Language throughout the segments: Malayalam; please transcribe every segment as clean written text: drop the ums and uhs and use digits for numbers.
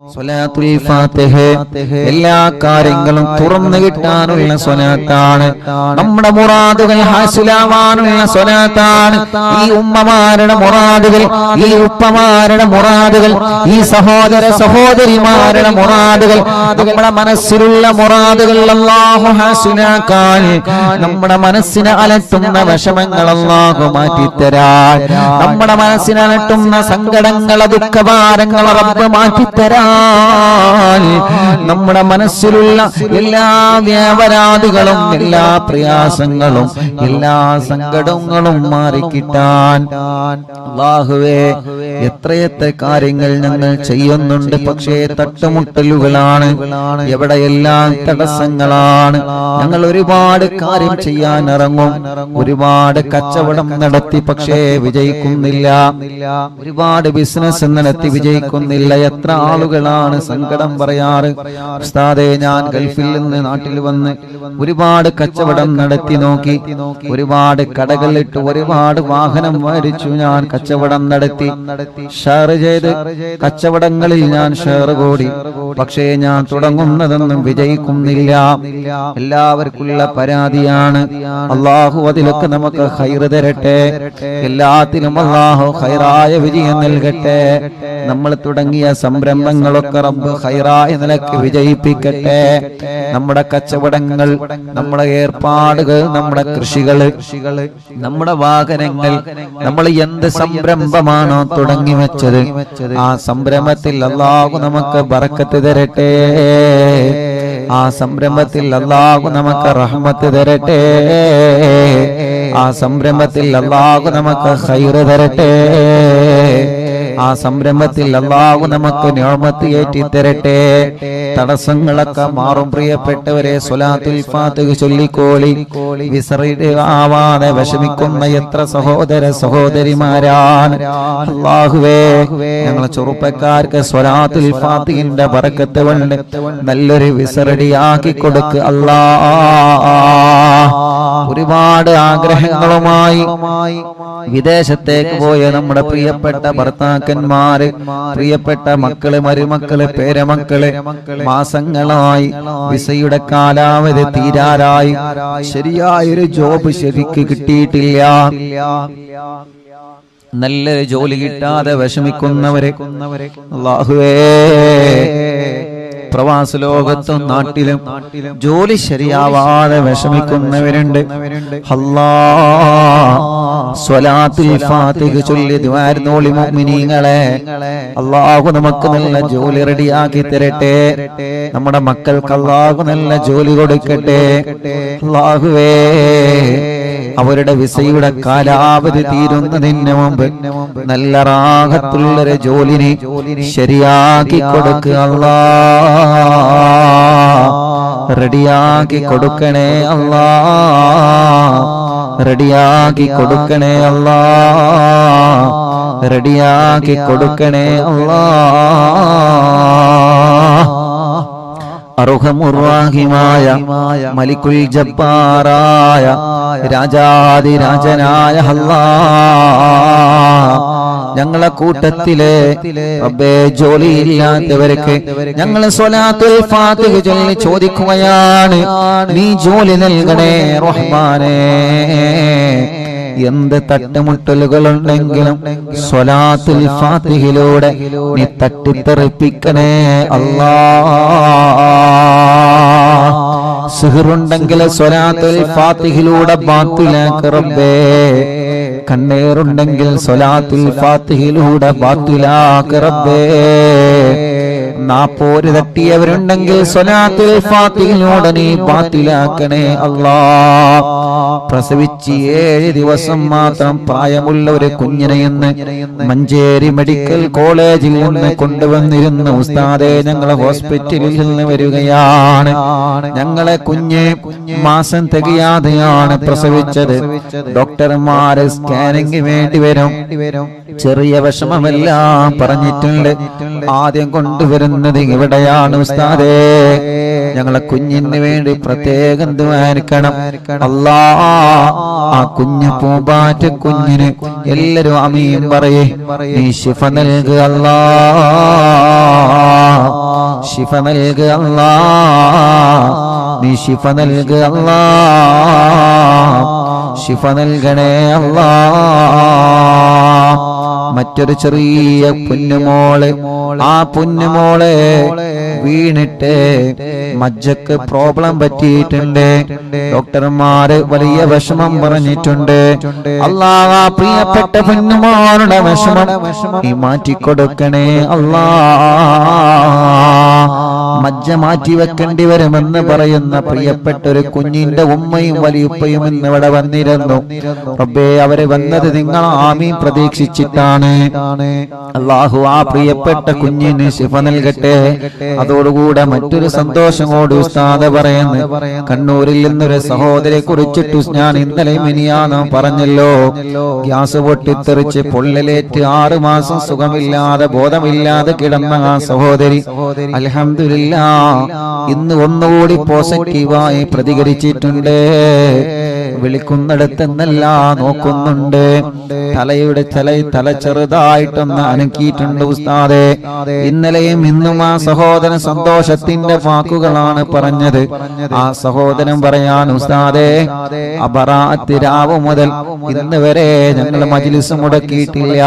സ്വലാത്തുൽ ഫാത്തിഹ എല്ലാ കാര്യങ്ങളും തുറന്നു കിട്ടാനുള്ള സ്വലാത്താണ്. നമ്മുടെ മുറാദുകൾ ഹാസിലാവാനുള്ള സ്വലാത്താണ്. ഈ ഉമ്മമാരുടെ മുറാദുകൾ, ഈ ഉപ്പമാരുടെ മുറാദുകൾ, ഈ സഹോദര സഹോദരിമാരുടെ മുറാദുകൾ, നമ്മുടെ മനസ്സിലുള്ള മുറാദുകൾ അല്ലാഹു ഹാസിലാക്കാൻ, നമ്മുടെ മനസ്സിനെ അലട്ടുന്ന വിഷമങ്ങൾ അല്ലാഹു മാറ്റിത്തരാൻ, നമ്മുടെ മനസ്സിനെ അലട്ടുന്ന സങ്കടങ്ങൾ ദുഃഖഭാരങ്ങൾ റബ്ബ് മാറ്റിത്തരാൻ, നമ്മുടെ മനസ്സിലുള്ള എല്ലാ വ്യാപരാധികളും എല്ലാ പ്രയാസങ്ങളും എല്ലാ സങ്കടങ്ങളും മാറിക്കിട്ടാൻ അല്ലാഹുവേ എത്രയെത്ര കാര്യങ്ങൾ ഞങ്ങൾ ചെയ്യുന്നുണ്ട്. പക്ഷേ തട്ടുമുട്ടലുകളാണ്, എവിടെയെല്ലാം തടസ്സങ്ങളാണ്. ഞങ്ങൾ ഒരുപാട് കാര്യം ചെയ്യാൻ ഇറങ്ങും, ഒരുപാട് കച്ചവടം നടത്തി പക്ഷേ വിജയിക്കുന്നില്ല, ഒരുപാട് ബിസിനസ് നടത്തി വിജയിക്കുന്നില്ല. എത്ര ആളുകളാണ് സങ്കടം പറയാറ്, ഉസ്താദേ ഞാൻ ഗൾഫിൽ നിന്ന് നാട്ടിൽ വന്ന് ഒരുപാട് കച്ചവടം നടത്തി നോക്കി, ഒരുപാട് കടകളിട്ട് ഒരുപാട് വാഹനം മേടിച്ചു, ഞാൻ കച്ചവടം നടത്തി, ഷെയർ ചെയ്ത് കച്ചവടങ്ങളിൽ ഞാൻ ഷെയർ കൂടി, പക്ഷേ ഞാൻ തുടങ്ങുന്നതൊന്നും വിജയിക്കുന്നില്ല. എല്ലാവർക്കുള്ള പരാതിയാണ്. അല്ലാഹു അതിലൊക്കെ നമുക്ക് ഖൈർ തരട്ടെ, എല്ലാത്തിലും അല്ലാഹു ഖൈറായ വിജയം നൽകട്ടെ. നമ്മൾ തുടങ്ങിയ സംരംഭങ്ങളൊക്കെ റബ്ബ് ഖൈറായ നിലക്ക് വിജയിപ്പിക്കട്ടെ. നമ്മുടെ കച്ചവടങ്ങൾ, നമ്മുടെ ഏർപ്പാടുകൾ, നമ്മുടെ കൃഷികൾ, നമ്മുടെ വാഹനങ്ങൾ, നമ്മൾ എന്ത് സംരംഭമാണോ തുടങ്ങി വെച്ചത് ആ സംരംഭത്തിൽ അല്ലാഹു നമുക്ക് ബറക്കത്ത് തരട്ടെ, ആ സംരംഭത്തിൽ അല്ലാഹു നമുക്ക് റഹ്മത്ത് തരട്ടെ, ആ സംരംഭത്തിൽ അല്ലാഹു നമുക്ക് ഖൈർ തരട്ടെ, ആ സംരംഭത്തിൽ അല്ലാഹു നമുക്ക് നിഅമത്ത് ഏറ്റി തരട്ടെ. തടസ്സങ്ങളൊക്കെ മാറും. പ്രിയപ്പെട്ടവരെ, സ്വലാത്തുൽ ഫാത്തിഹ ചൊല്ലിക്കോളി. വിസറിയാവാതെ വിഷമിക്കുന്ന എത്ര സഹോദര സഹോദരിമാരാണ്. അല്ലാഹുവേ ഞങ്ങളെ ചെറുപ്പക്കാർക്ക് സ്വലാത്തുൽ ഫാത്തിഹിന്റെ ബറക്കത്ത് കൊണ്ട് നല്ലൊരു വിസറടിയാക്കി കൊടുക്ക് അല്ലാഹ്. ഒരുപാട് ആഗ്രഹങ്ങളുമായി വിദേശത്തേക്ക് പോയ നമ്മുടെ പ്രിയപ്പെട്ട ഭർത്താക്കന്മാര്, പ്രിയപ്പെട്ട മക്കള്, മരുമക്കള്, പേരമക്കള് മാസങ്ങളായി വിസയുടെ കാലാവധി തീരാറായി, ശരിയായൊരു ജോബ് ശരിക്ക് കിട്ടിയിട്ടില്ല, നല്ലൊരു ജോലി കിട്ടാതെ വിഷമിക്കുന്നവരെ അല്ലാഹുവേ, പ്രവാസ ലോകത്തും നാട്ടിലും ജോലി ശരിയാവാതെ വിഷമിക്കുന്നവരുണ്ട്. അല്ലാഹ് സ്വലാത്തുൽ ഫാത്തിഹ ചൊല്ലി ദുആ ചെയ്തോളി മുഅ്മിനീങ്ങളെ. അല്ലാഹു നമുക്ക് നല്ല ജോലി റെഡിയാക്കി തരട്ടെ, നമ്മുടെ മക്കൾക്ക് അല്ലാഹു നല്ല ജോലി കൊടുക്കട്ടെ. അല്ലാഹുവേ അവരുടെ വിസയുടെ കാലാവധി തീരുന്നതിന് മുമ്പ് നല്ല റാഹത്തുള്ളൊരു ജോലിനെ ശരിയാക്കി കൊടുക്കുക അല്ലാഹ്, റെഡിയാക്കി കൊടുക്കണേ അല്ലാഹ്, റെഡിയാക്കി കൊടുക്കണേ അല്ലാഹ്, റെഡിയാക്കി കൊടുക്കണേ അല്ലാഹ്. അർഹമുർറാഹിമായ മലിക്കുൽ ജബ്ബാറായ രാജാതിരാജനായ അല്ലാഹ്, ഞങ്ങളെ കൂട്ടത്തിലെ റബ്ബേ ജോലിയില്ലാത്തവർക്ക് ഞങ്ങൾ സ്വലാത്തുൽ ഫാത്തിഹ ചൊല്ലി ചോദിക്കുകയാണ്, നീ ജോലി നൽകണേ റഹ്മാനേ. എന്ത് തട്ടുമുട്ടലുകളുണ്ടെങ്കിലും സ്വലാത്തുൽ ഫാത്തിഹയിലൂടെ നീ തട്ടിത്തെറിപ്പിക്കണേ അല്ലാഹ്. സിഹറുണ്ടെങ്കിൽ സ്വലാത്തുൽ ഫാത്തിഹയിലൂടെ ബാത്തിലാക്ക് റബ്ബേ, കണ്ണേറുണ്ടെങ്കിൽ സ്വലാത്തുൽ ഫാത്തിഹയിലൂടെ ബാത്തിലാക്ക് റബ്ബേ, നാപ്പോര് തട്ടിയവരുണ്ടെങ്കിൽ സ്വലാത്തുൽ ഫാത്തിഹയിലൂടെ നീ ബാത്തിലാക്കണേ അല്ലാഹ്. പ്രസവിച്ച് 7 ദിവസം മാത്രം പ്രായമുള്ള ഒരു കുഞ്ഞിനെ ഇന്ന് മഞ്ചേരി മെഡിക്കൽ കോളേജിൽ നിന്ന് കൊണ്ടുവന്നിരുന്ന ഉസ്താദേ, ഞങ്ങളെ ഹോസ്പിറ്റലിൽ നിന്ന് വരികയാണ്. ഞങ്ങളെ കുഞ്ഞ് മാസം തികയാതെയാണ് പ്രസവിച്ചത്. ഡോക്ടർമാര് സ്കാനിങ് വേണ്ടി വരും, ചെറിയ വിഷമമെല്ലാം പറഞ്ഞിട്ടുണ്ട്. ആദ്യം കൊണ്ടുവരുന്നത് ഇവിടെയാണ് ഉസ്താദേ, ഞങ്ങളെ കുഞ്ഞിന് വേണ്ടി പ്രത്യേകം ദുആയിരിക്കണം അല്ലാഹ്. ആ കുഞ്ഞു പൂമ്പാറ്റ കുഞ്ഞിന് എല്ലാരും ആമീൻ പറയേ, നീ ശിഫ നൽകുക അല്ലാഹ്. ശിഫ നൽകുക അല്ലാഹ്, നീ ശിഫ നൽകുക അല്ലാഹ്, ശിഫ നൽകണേ അല്ലാഹ്. മറ്റൊരു ചെറിയ പൊന്നുമോള്, ആ പൊന്നുമോളെ വീണിട്ട് മജ്ജക്ക് പ്രോബ്ലം പറ്റിയിട്ടുണ്ട്. ഡോക്ടർമാര് വലിയ വിഷമം പറഞ്ഞിട്ടുണ്ട്. അല്ലാഹ് ആ പ്രിയപ്പെട്ട പൊന്നുമോളുടെ വിഷമം നീ മാറ്റിക്കൊടുക്കണേ അല്ലാഹ്. മജ്ജ മാറ്റി വെക്കേണ്ടി വരുമെന്ന് പറയുന്ന പ്രിയപ്പെട്ട ഒരു കുഞ്ഞിന്റെ ഉമ്മയും വലിയുപ്പയും ഇന്ന് ഇവിടെ വന്നിരുന്നു. റബ്ബേ, അവര് വന്നത് നിങ്ങൾ ആമീൻ പ്രതീക്ഷിച്ചിട്ടാണ്. അല്ലാഹു ആ പ്രിയപ്പെട്ട കുഞ്ഞിന് ശിഫ നൽകട്ടെ. അതോടുകൂടെ മറ്റൊരു സന്തോഷം കൂടി ഉസ്താദ് പറയുന്നു. കണ്ണൂരിൽ നിന്നൊരു സഹോദരിയെ കുറിച്ചിട്ട് ഞാൻ ഇന്നലെ മിനിയാന്ന് പറഞ്ഞല്ലോ, ഗ്യാസ് പൊട്ടിത്തെറിച്ച് പൊള്ളലേറ്റ് 6 മാസം സുഖമില്ലാതെ ബോധമില്ലാതെ കിടന്ന ആ സഹോദരി അൽഹംദുലില്ലാഹ് ഇന്ന് ഒന്നുകൂടി പോസിറ്റീവായി പ്രതികരിച്ചിട്ടുണ്ട്. വിളിക്കുന്നിടത്തെന്നല്ല നോക്കുന്നുണ്ട്. തല ചെറുതായിട്ടൊന്ന് അനക്കിയിട്ടുണ്ട് ഉസ്താദെ. ഇന്നലെയും ഇന്നും ആ സഹോദരൻ സന്തോഷത്തിന്റെ വാക്കുകളാണ് പറഞ്ഞത്. ആ സഹോദരൻ പറയാൻ ഉസ്താദെ, ബറാഅത്ത് രാവ് മുതൽ ഇന്ന് വരെ ഞങ്ങൾ മജ്ലിസ് മുടക്കിയിട്ടില്ല.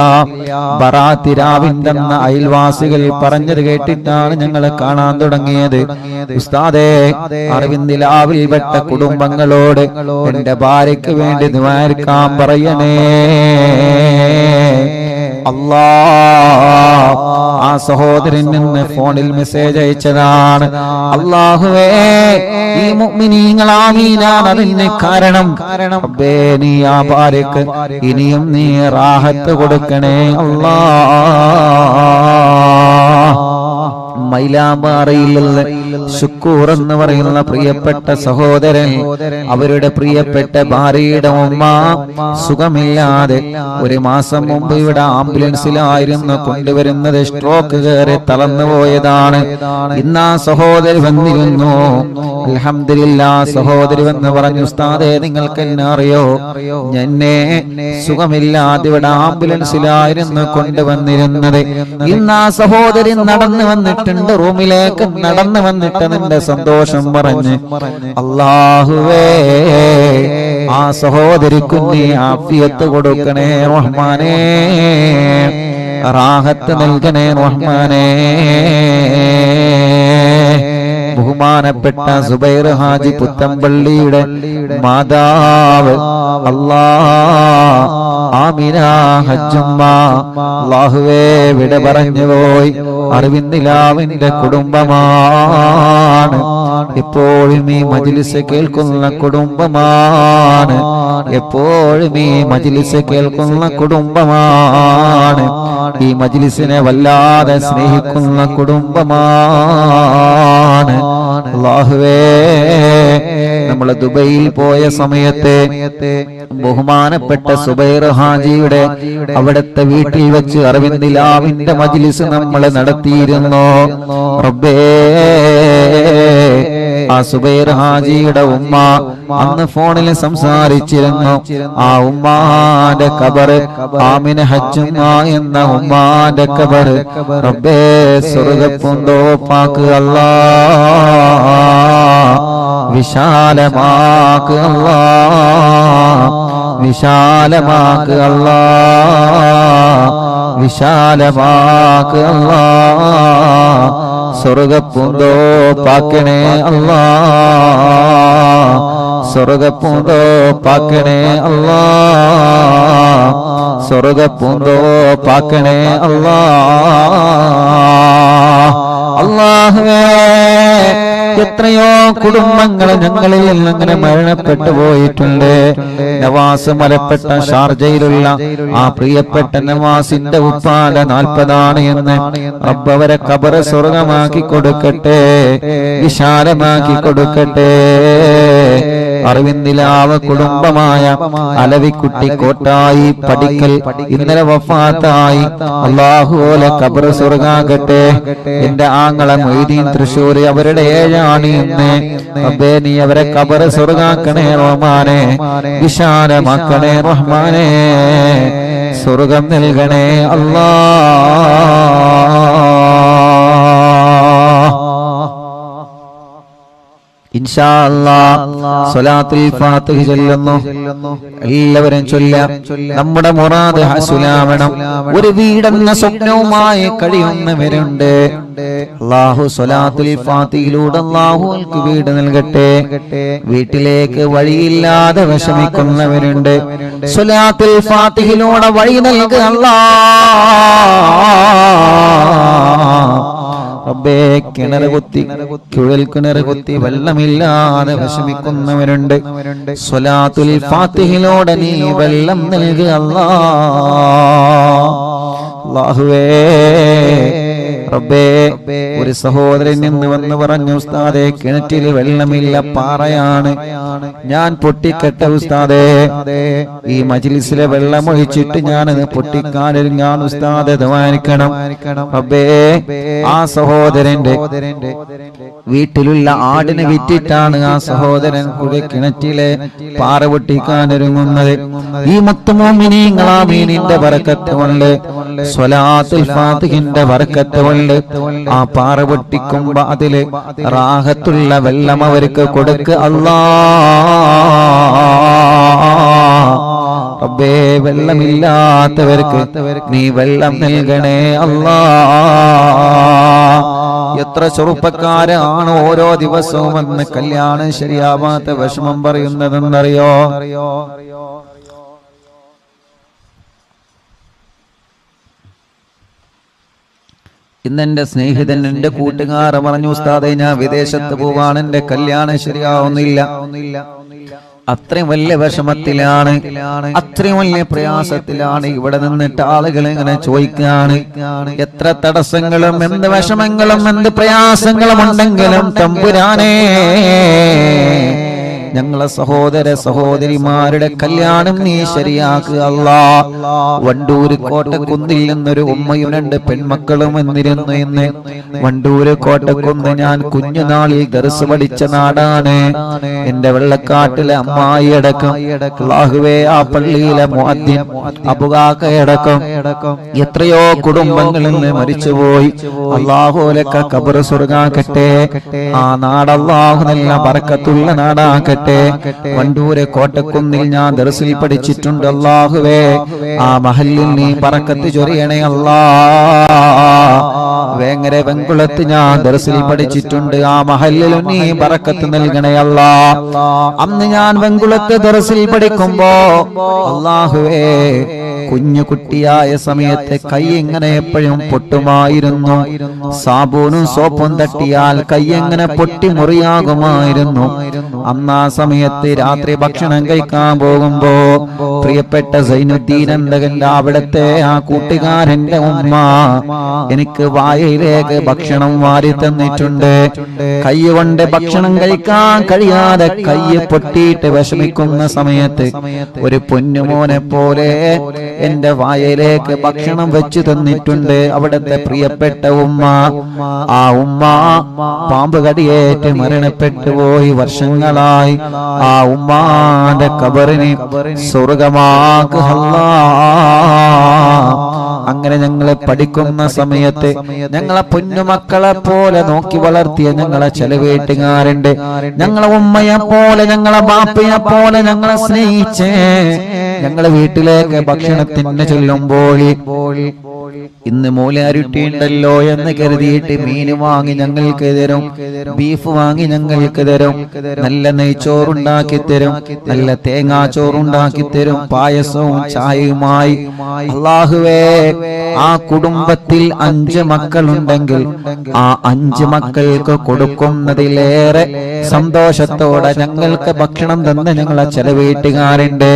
ബറാഅത്ത് രാവിന്റെ അയൽവാസികൾ പറഞ്ഞത് കേട്ടിട്ടാണ് ഞങ്ങൾ കാണാൻ തുടങ്ങിയത്. ഉസ്താദെ, അറിവിന്ദിലാവിൽ പെട്ട കുടുംബങ്ങളോട് എന്റെ ഭാര്യയ്ക്ക് വേണ്ടി ദുആക്കാൻ പറയണേ അല്ലാഹ്. ആ സഹോദരൻ നിന്ന് ഫോണിൽ മെസ്സേജ് അയച്ചതാണ്. അല്ലാഹുവേ, ഈ മുഅ്മിനീങ്ങൾ ആമീനാണ് അതിന് കാരണം. റബ്ബേ, നീ ആ ഭാര്യക്ക് ഇനിയും നീ റാഹത്ത് കൊടുക്കണേ അല്ലാഹ്. മൈലാമ്പാറയിലുള്ള ശുക്കൂർ എന്ന് പറയുന്ന പ്രിയപ്പെട്ട സഹോദരൻ, അവരുടെ പ്രിയപ്പെട്ട ഭാര്യയുടെ ഉമ്മ സുഖമില്ലാതെ 1 മാസം മുമ്പ് ഇവിടെ ആംബുലൻസിലായിരുന്നു കൊണ്ടുവരുന്നത്. സ്ട്രോക്ക് കയറി തളർന്നു പോയതാണ്. ഇന്ന് ആ സഹോദരി വന്നിരുന്നു. അൽഹംദുലില്ലാഹ് സഹോദരി വന്ന് പറഞ്ഞു, ഉസ്താദേ, നിങ്ങൾക്ക് എന്നെ അറിയോ? എന്നെ സുഖമില്ലാതെ ഇവിടെ ആംബുലൻസിലായിരുന്നു കൊണ്ടുവന്നിരുന്നത്. ഇന്ന് ആ സഹോദരി നടന്നു വന്നിട്ടുണ്ട്, റൂമിലേക്ക് നടന്നു വന്നിട്ട് നിന്റെ സന്തോഷം പറഞ്ഞ്. അല്ലാഹുവേ, ആ സഹോദരിക്ക് നീ ആഫിയത്ത് കൊടുക്കണേ റഹ്മാനേ, റാഹത്ത് നൽകണേ റഹ്മാനേ. ബഹുമാനപ്പെട്ട സുബൈർ ഹാജി പുത്തമ്പള്ളിയുടെ മാതാവ് അല്ലാഹ് ആമിന ഹജ്ജുമ്മ അല്ലാഹുവേ വിട പറഞ്ഞു പോയി. അറിവിന്ദിലാവിന്റെ കുടുംബമാണ്. എപ്പോഴും ഈ മജ്ലിസ് കേൾക്കുന്ന കുടുംബമാണ്. എപ്പോഴും ഈ മജ്ലിസ് കേൾക്കുന്ന കുടുംബമാണ്. ഈ മജ്ലിസിനെ വല്ലാതെ സ്നേഹിക്കുന്ന കുടുംബമാണ്. അല്ലാഹുവേ, നമ്മൾ ദുബൈയിൽ പോയ സമയത്ത് ബഹുമാനപ്പെട്ട സുബൈർ ഹാജിയുടെ അവിടുത്തെ വീട്ടിൽ വെച്ച് അറിവിന്ദിലാവിന്റെ മജ്ലിസ് നമ്മൾ നടത്തിയിരുന്നു. റബ്ബേ, ആ സുബൈർ ഹാജിയുടെ ഉമ്മ അന്ന് ഫോണിൽ സംസാരിച്ചിരുന്നു. ആ ഉമ്മാന്റെ ഖബറ്, ആമിന ഹജ്ജുമ്മ എന്ന ഉമ്മാന്റെ ഖബറ് റബ്ബേ സ്വർഗ്ഗപ്പൂന്തോപ്പാക്ക് അല്ലാഹ്, വിശാലമാക്ക് അല്ലാഹ്, വിശാലമാക്ക് അല്ലാഹ്, വിശാലമാക്ക് അല്ലാഹ്. സ്വർഗ്ഗപ്പൂന്തോപ്പാക്കണേ അല്ലാഹ്, സ്വർഗ്ഗപ്പൂന്തോപ്പാക്കണേ അല്ലാഹ്, സ്വർഗ്ഗപ്പൂന്തോപ്പാക്കണേ അല്ലാഹ്. അല്ലാഹുവേ, എത്രയോ കുടുംബങ്ങൾ ഞങ്ങളിൽ അങ്ങനെ മരണപ്പെട്ടു പോയിട്ടുണ്ട്. നവാസ് മലപ്പെട്ട ഷാർജയിലുള്ള ആ പ്രിയപ്പെട്ട നവാസിന്റെ ഉപ്പാല 40 എന്ന് റബ്ബ് അവരെ ഖബർ സ്വർഗമാക്കി കൊടുക്കട്ടെ, വിശാലമാക്കി കൊടുക്കട്ടെ. അറിവിന്ദിലാവ് കുടുംബമായ അലവിക്കുട്ടി കോട്ടായി പടിക്കൽ ഇന്നലെ വഫാത്തായി. അല്ലാഹുവേ, ഖബർ സ്വർഗാകട്ടെ. എന്റെ ആങ്ങളെ മൊയ്തീൻ തൃശ്ശൂർ, അവരുടെ 7 ഇന്ന്. റബ്ബേ, നീ അവരെ ഖബർ സ്വർഗാക്കണേ റഹ്മാനേ, വിശാലമാക്കണേ റഹ്മാനേ, സ്വർഗം നൽകണേ അല്ലാഹ്. ഇൻഷാ അല്ലാഹ് സ്വലാത്തുൽ ഫാത്തിഹ ചൊല്ലുന്നു. എല്ലാവരും ചൊല്ലാം. നമ്മുടെ മുറാദ് ഹസുലാവണം. ഒരു വീടെന്ന സ്വപ്നവുമായി കഴിയുന്നവരുണ്ട്. അല്ലാഹു സ്വലാത്തുൽ ഫാത്തിഹയിലൂടെ അല്ലാഹുവിற்கு വീട് നൽകട്ടെ. വീട്ടിലേക്ക് വഴിയില്ലാതെ വിഷമിക്കുന്നവരുണ്ട്. സ്വലാത്തുൽ ഫാത്തിഹയിലൂടെ വഴി നൽകുക അല്ലാഹ്. റബ്ബേ, കിണർ കുത്തി കുഴൽ കുത്തി വെള്ളമില്ലാതെ വിഷമിക്കുന്നവരുണ്ട്. സ്വലാത്തുൽ ഫാത്തിഹയിലൂടെ നീ വെള്ളം നൽകുക അല്ലാഹുവേ. റബ്ബേ, ഒരു സഹോദരൻ നിന്ന് വന്ന് പറഞ്ഞു, ഉസ്താദേ കിണറ്റിൽ വെള്ളമില്ല, പാറയാണ്, ഞാൻ പൊട്ടിക്കട്ടെ ഉസ്താദേ. ഈ മജ്ലിസിലെ വെള്ളം ഒഴിച്ചിട്ട് ഞാനത് പൊട്ടിക്കാനൊരുങ്ങാൻ ഉസ്താദ് ദ്വാരിക്കണം. റബ്ബേ, ആ സഹോദരന്റെ വീട്ടിലുള്ള ആടിനെ വിറ്റിട്ടാണ് ആ സഹോദരൻ കൂടെ കിണറ്റിലെ പാറ പൊട്ടിക്കാനൊരുങ്ങുന്നത്. ഈ മുത്തുമോമിനീങ്ങളാമീനിന്റെ ബറക്കത്ത് കൊണ്ട്, സ്വലാത്തുൽ ഫാത്തിഹിന്റെ ബറക്കത്ത് കൊണ്ട് ആ പാറ പൊട്ടിക്കുമ്പോ അതില് റാഹത്തുള്ള വെള്ളം അവർക്ക് കൊടുക്കുക അല്ലാഹ്. റബ്ബേ, വെള്ളമില്ലാത്തവർക്ക് നീ വെള്ളം നൽകണേ അല്ലാഹ്. എത്ര ചെറുപ്പക്കാരാണ് ഓരോ ദിവസവും വന്ന് കല്യാണം ശരിയാവാത്ത വിഷമം പറയുന്നതെന്നറിയോ? ഇന്നെന്റെ സ്നേഹിതൻ, എന്റെ കൂട്ടുകാർ പറഞ്ഞു, ഉസ്താദേ ഞാൻ വിദേശത്ത് പോവാണ്, എന്റെ കല്യാണം ശരിയാവുന്നില്ല. അത്രയും വലിയ വിഷമത്തിലാണ്, അത്രയും വലിയ പ്രയാസത്തിലാണ്. ഇവിടെ നിന്നിട്ട് ആളുകൾ ഇങ്ങനെ ചോദിക്കാണ്, എത്ര തടസ്സങ്ങളും എന്ത് വിഷമങ്ങളും എന്ത് പ്രയാസങ്ങളും ഉണ്ടെങ്കിലും തമ്പുരാനേ, ഞങ്ങളെ സഹോദര സഹോദരിമാരുടെ കല്യാണം നീ ശരിയാക്കുക അല്ലാഹ്. വണ്ടൂര് കോട്ടക്കുന്നിൽ നിന്നൊരു ഉമ്മയും 2 പെൺമക്കളും വന്നിരുന്നു. ഇന്ന് വണ്ടൂര് കോട്ടക്കുന്ന് ഞാൻ കുഞ്ഞുനാളിൽ ദർസ് പഠിച്ച നാടാണ്. എന്റെ വെള്ളക്കാട്ടിലെ അമ്മായി അടക്കം, അല്ലാഹുവേ, ആ പള്ളിയിലെ മുഅദ്ദിൻ അബുകാക്കയടക്കം എത്രയോ കുടുംബങ്ങളിൽ നിന്ന് മരിച്ചുപോയി. അല്ലാഹുലക്ക ഖബർ സ്വർഗ്ഗാക്കട്ടെ. ആ നാട് അല്ലാഹു നല്ല ബറക്കത്തുള്ള നാടാക്കട്ടെ. വണ്ടൂര് കോട്ടക്കുന്നിൽ ഞാൻ ദർസിൽ പഠിച്ചിട്ടുണ്ട്. അല്ലാഹുവേ, ആ മഹല്ലിൽ നീ ബറക്കത്ത് ചൊരിയണേ അല്ലാഹ്. വേങ്ങര വെങ്കുളത്ത് ഞാൻ ദർസിൽ പഠിച്ചിട്ടുണ്ട്. ആ മഹല്ലിൽ നീ ബറക്കത്ത് നൽകണേ അല്ലാഹ്. അന്ന് ഞാൻ വെങ്കുളത്ത് ദർസിൽ പഠിക്കുമ്പോ അല്ലാഹുവേ, കുഞ്ഞു കുട്ടിയായ സമയത്ത് കൈ ഇങ്ങനെ എപ്പോഴും പൊട്ടുമായിരുന്നു. സാബൂനും സോപ്പും തട്ടിയാൽ കൈ എങ്ങനെ പൊട്ടി മുറിയാകുമായിരുന്നു. അന്ന് ആ സമയത്ത് രാത്രി ഭക്ഷണം കഴിക്കാൻ പോകുമ്പോ പ്രിയപ്പെട്ട സൈനുദ്ദീൻ എന്തകന്റെ അവിടത്തെ ആ കൂട്ടുകാരന്റെ ഉമ്മ എനിക്ക് വായയിലേക്ക് ഭക്ഷണം വാരി തന്നിട്ടുണ്ട്. കൈ കൊണ്ട് ഭക്ഷണം കഴിക്കാൻ കഴിയാതെ കൈ പൊട്ടിയിട്ട് വിഷമിക്കുന്ന സമയത്ത് ഒരു പൊന്നുമോനെ പോലെ എന്റെ വായയിലേക്ക് ഭക്ഷണം വെച്ചു തന്നിട്ടുണ്ട് അവിടത്തെ പ്രിയപ്പെട്ട ഉമ്മ. ആ ഉമ്മ പാമ്പ് കടിയേറ്റ് മരണപ്പെട്ടു പോയി വർഷങ്ങളായി. ആ ഉമ്മാന്റെ ഖബറിനെ സ്വർഗമാക്കുക അല്ലാഹ്. അങ്ങനെ ഞങ്ങളെ പഠിക്കുന്ന സമയത്ത് ഞങ്ങളെ പൊന്നുമക്കളെ പോലെ നോക്കി വളർത്തിയ ഞങ്ങളെ ചില വീട്ടുകാരുണ്ട്. ഞങ്ങളെ ഉമ്മയെ പോലെ ഞങ്ങളെ ബാപ്പയെ പോലെ ഞങ്ങളെ സ്നേഹിച്ചേ ഞങ്ങളെ വീട്ടിലേക്ക് ഭക്ഷണത്തിന് ചെല്ലുമ്പോൾ ഇന്ന് മൂലാരുട്ടി ഉണ്ടല്ലോ എന്ന് കരുതിയിട്ട് മീൻ വാങ്ങി ഞങ്ങൾക്ക് തരും, ബീഫ് വാങ്ങി ഞങ്ങൾക്ക് തരും, നല്ല നെയ്ച്ചോറുണ്ടാക്കി തരും, നല്ല തേങ്ങാച്ചോറുണ്ടാക്കി തരും, പായസവും ചായയുമായി. അല്ലാഹുവേ, ആ കുടുംബത്തിൽ 5 മക്കളുണ്ടെങ്കിൽ ആ 5 മക്കൾക്ക് കൊടുക്കുന്നതിലേറെ സന്തോഷത്തോടെ ഞങ്ങൾക്ക് ഭക്ഷണം തന്ന ഞങ്ങളെ ചില വീട്ടുകാരുണ്ട്.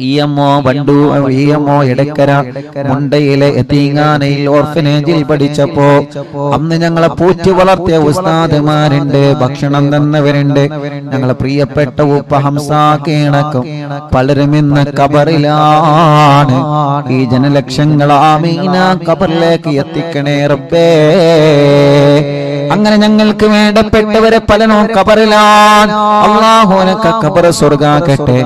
ഇഎംഒ വണ്ടൂർ, ഇഎംഒ എടക്കര, മുണ്ടയിലെ യതീംഖാനയിൽ ഓർഫനേജിൽ പഠിച്ചപ്പോ അന്ന് ഞങ്ങളെ പൂറ്റി വളർത്തിയ ഉസ്താദുമാരുണ്ട്, ഭക്ഷണം തന്നവരുണ്ട്. ഞങ്ങളെ പ്രിയപ്പെട്ട ഉപ്പ ഹംസാക്കണക്കും പലരും ഇന്ന് ഖബറിലാണ്. ഈ ജനലക്ഷങ്ങൾ ആമീന ഖബറിലേക്ക് എത്തിക്കണേ റബ്ബേ. അങ്ങനെ ഞങ്ങൾക്ക് വേണ്ടപ്പെട്ടവരെ പലരും ഖബറിലാണ്. അല്ലാഹു അനക്ക് ഖബർ സ്വർഗ്ഗാക്കട്ടെ.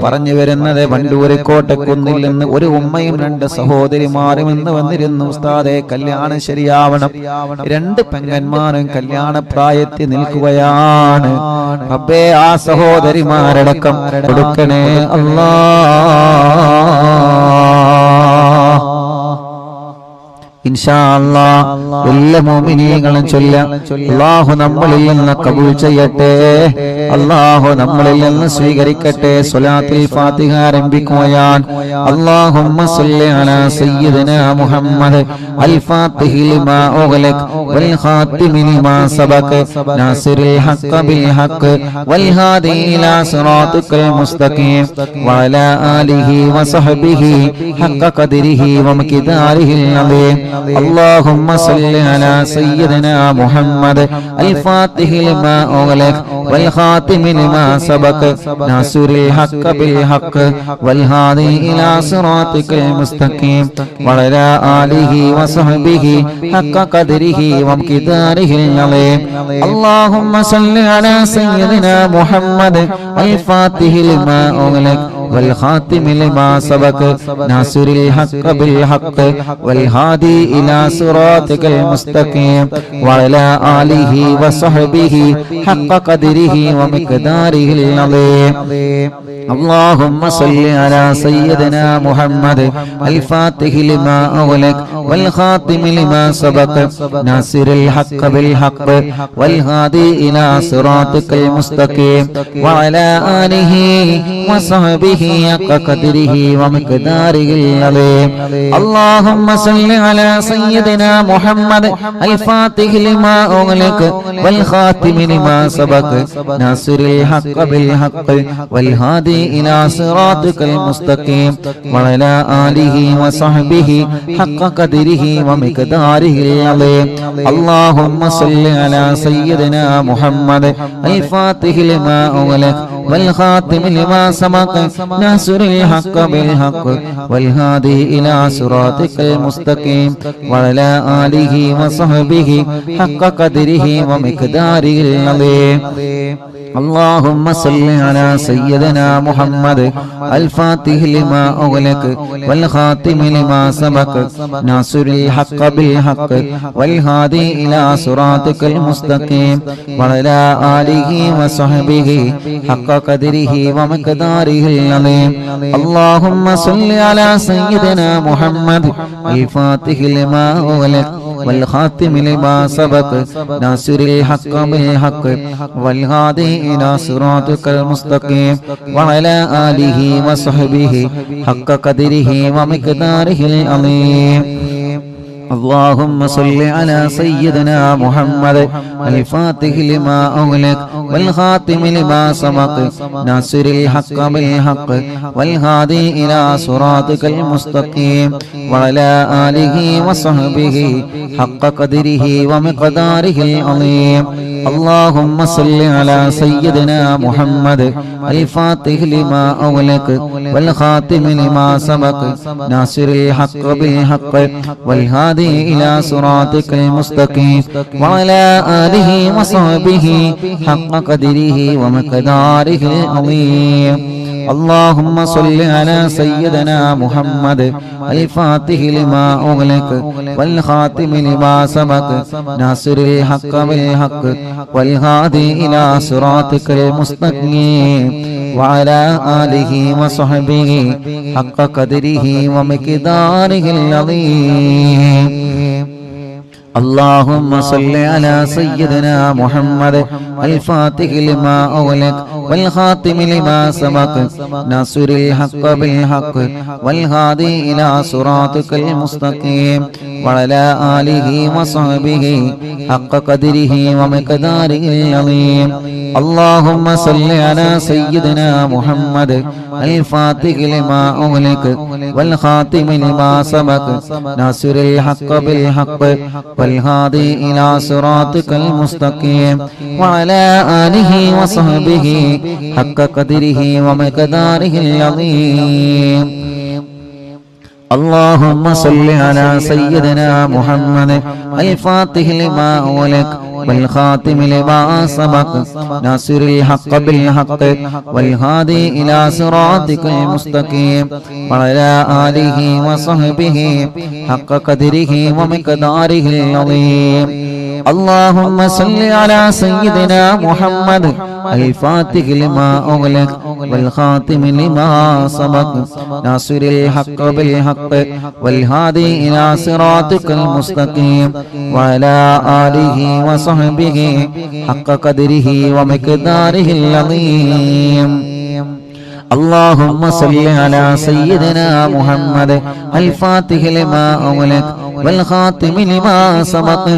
പറഞ്ഞു വരുന്നത് വണ്ടൂര് കോട്ടക്കുന്നിൽ നിന്ന് ഒരു ഉമ്മയും രണ്ട് സഹോദരിമാരും ഇന്ന് വന്നിരുന്നു. ഉസ്താദേ, കല്യാണം ശരിയാവണം. രണ്ട് പെങ്ങന്മാരും കല്യാണ പ്രായത്തിൽ നിൽക്കുകയാണ്. റബ്ബേ, ആ സഹോദരിമാരടക്കം കൊടുക്കണേ അല്ലാ. ഇൻഷാ അല്ലാഹ് എല്ലാ മുഅ്മിനീങ്ങളും ചൊല്ലാം. അല്ലാഹു നമ്മളിൽ നിന്ന് കബൂൽ ചെയ്യട്ടെ. അല്ലാഹു നമ്മളിൽ നിന്ന് സ്വീകരിക്കട്ടെ. സ്വലാത്തുൽ ഫാത്തിഹ ആരംഭിക്കുകയാണ്. അല്ലാഹുമ്മ സ്വല്ലി അലാ സയ്യിദിനാ മുഹമ്മദ് അൽ ഫാത്തിഹി ലിമാ ഉഗ്ലഖ വൽ ഖാതിമി ലിമാ സബഖ നാസിറുൽ ഹഖ് ബിൽ ഹഖ് വൽ ഹാദി ഇലാ സിറാത്തിക്കൽ മുസ്തഖീം വഅലാ ആലിഹി വസഹ്ബിഹി ഹഖ് ഖദ്രിഹി വമിഖ്ദാരിഹിൽ അദീം. اللهم صل على سيدنا محمد الفاتح لما أغلق والخاتم لما سبق ناصر الحق بالحق والهادي إلى صراطك المستقيم وعلى آله وصحبه حق قدره ومقداره العظيم. اللهم صل على سيدنا محمد الفاتح لما أغلق والخاتم لما سبق ناصر الحق بالحق والهادي إلى صراطك المستقيم وعلى آله وصحبه حق قدره ومقداره العظيم. اللهم صل على سيدنا محمد الفاتح لما أغلق والخاتم لما سبق ناصر الحق بالحق والهادي إلى صراطك المستقيم وعلى آله وصحبه حق قدره ومقداره العظيم. اللهم صل على سيدنا محمد الفاتح لما أغلق والخاتم لما سبق ناصر الحق بالحق والهادي إلى صراطك المستقيم وعلى آله وصحبه حق قدره ومقداره العظيم. اللهم صل على سيدنا محمد الفاتح لما أغلق والخاتم لما سبق ناصر الحق بالحق والهادي إلى صراطك المستقيم وعلى آله وصحبه حق قدره ومقداره العظيم. اللهم صل على سيدنا محمد الفاتح لما أغلق والخاتم لما سبق ناصر الحق بالحق والهادي إلى صراطك المستقيم وعلى آله وصحبه حق قدره ومقداره العظيم. اللهم صل على سيدنا محمد الفاتح لما أغلق والخاتم لما سبق ناصر الحق بالحق والهادي إلى صراطك المستقيم وعلى آله وصحبه حق قدره ومقداره العظيم. اللهم صل على سيدنا محمد الفاتح لما أغلق والخاتم لما سبق ناصر الحق بالحق والهادي إلى صراطك المستقيم وعلى آله وصحبه حق قدره ومقداره العظيم. اللهم صل على سيدنا محمد الفاتح لما أغلق والخاتم لما سبق ناصر الحق بالحق والهادي إلى صراطك المستقيم وعلى آله وصحبه حق قدره ومقداره العظيم. اللهم صل على سيدنا محمد الفاتح لما أغلق والخاتم لما سبق ناصر الحق بالحق والهادي إلى صراطك المستقيم وعلى آله وصحبه حق قدره ومقداره العظيم. اللهم صل على سيدنا محمد الفاتح لما أغلق والخاتم لما سبق ناصر الحق بالحق والهادي إلى صراطك المستقيم وعلى آله وصحبه حق قدره ومقداره العظيم. اللهم صل على سيدنا محمد الفاتح لما أغلق والخاتم لما سبق ناصر الحق بالحق والهادي إلى صراطك المستقيم وعلى آله وصحبه حق قدره ومقداره العظيم. اللهم صل على سيدنا محمد الفاتح لما أغلق والخاتم لما سبق ناصر الحق بالحق والهادي إلى صراطك المستقيم وعلى آله وصحبه حق قدره ومقداره العظيم اللهم صل على سيدنا محمد الفاتح لما أغلق والخاتم لما سبق ناصر الحق بالحق والهادي إلى صراطك المستقيم وعلى آله وصحبه حق قدره ومقداره العظيم اللهم صل على سيدنا محمد الفاتح لما أغلق والخاتم لما سبق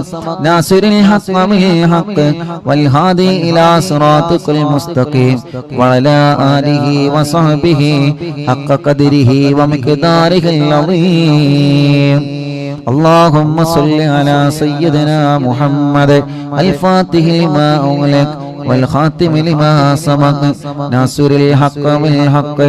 ناصر الحق بالحق والهادي إلى صراطك المستقيم وعلى آله وصحبه حق قدره ومقداره العظيم اللهم صل على سيدنا محمد الفاتح لما أغلق والخاتم لما سبق ناصر الحق بالحق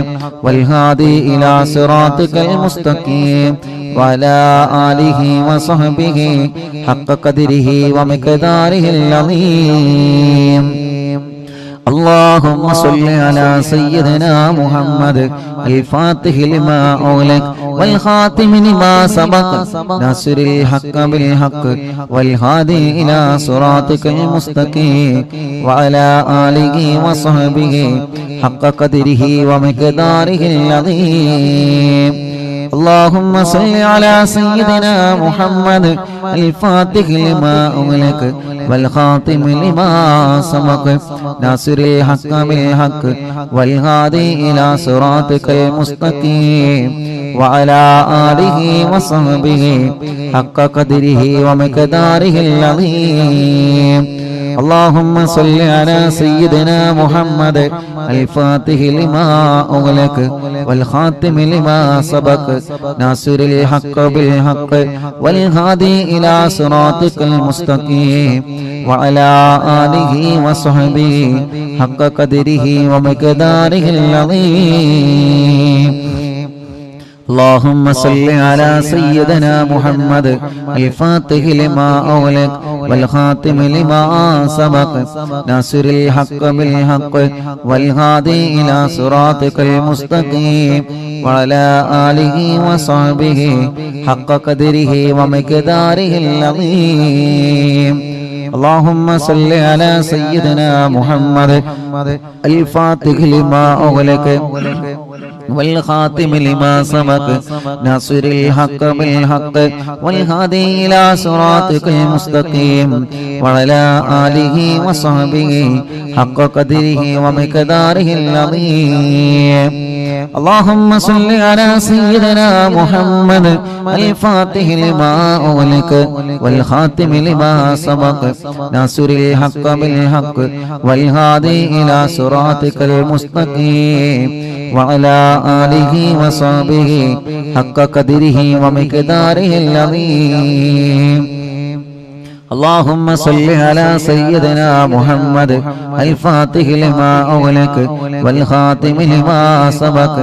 والهادي إلى صراطك المستقيم وعلى آله وصحبه حق قدره ومقداره العظيم اللهم صل على سيدنا محمد الفاتح لما أغلق والخاتم لما سبق ناصر الحق بالحق والهادي إلى صراطك المستقيم وعلى آله وصحبه حق قدره ومقداره العظيم اللهم صل على سيدنا محمد الفاتح لما أغلق والخاتم لما سبق ناصر الحق بالحق والهادي إلى صراطك المستقيم وعلى آله وصحبه حق قدره ومقداره العظيم اللهم صل على سيدنا محمد الفاتح لما أغلق والخاتم لما سبق ناصر الحق بالحق والهادي إلى صراطك المستقيم وعلى آله وصحبه حق قدره ومقداره العظيم اللهم صل على سيدنا محمد الفاتح لما أغلق والخاتم لما سبق ناصر الحق بالحق والهادي إلى صراطك المستقيم وعلى آله وصحبه حق قدره ومقداره العظيم اللهم صل على سيدنا محمد الفاتح لما أغلق والخاتم لما سبق ناصر الحق بالحق والهادي إلى صراطك المستقيم وعلى آله وصحبه حق قدره ومقداره العظيم اللهم صل على سيدنا محمد الفاتح لما أغلق والخاتم لما سبق ناصر الحق بالحق والهادي إلى صراطك المستقيم وعلى آله وصحبه حق قدره ومقداره العظيم اللهم صل على سيدنا محمد الفاتح لما أغلق والخاتم لما سبق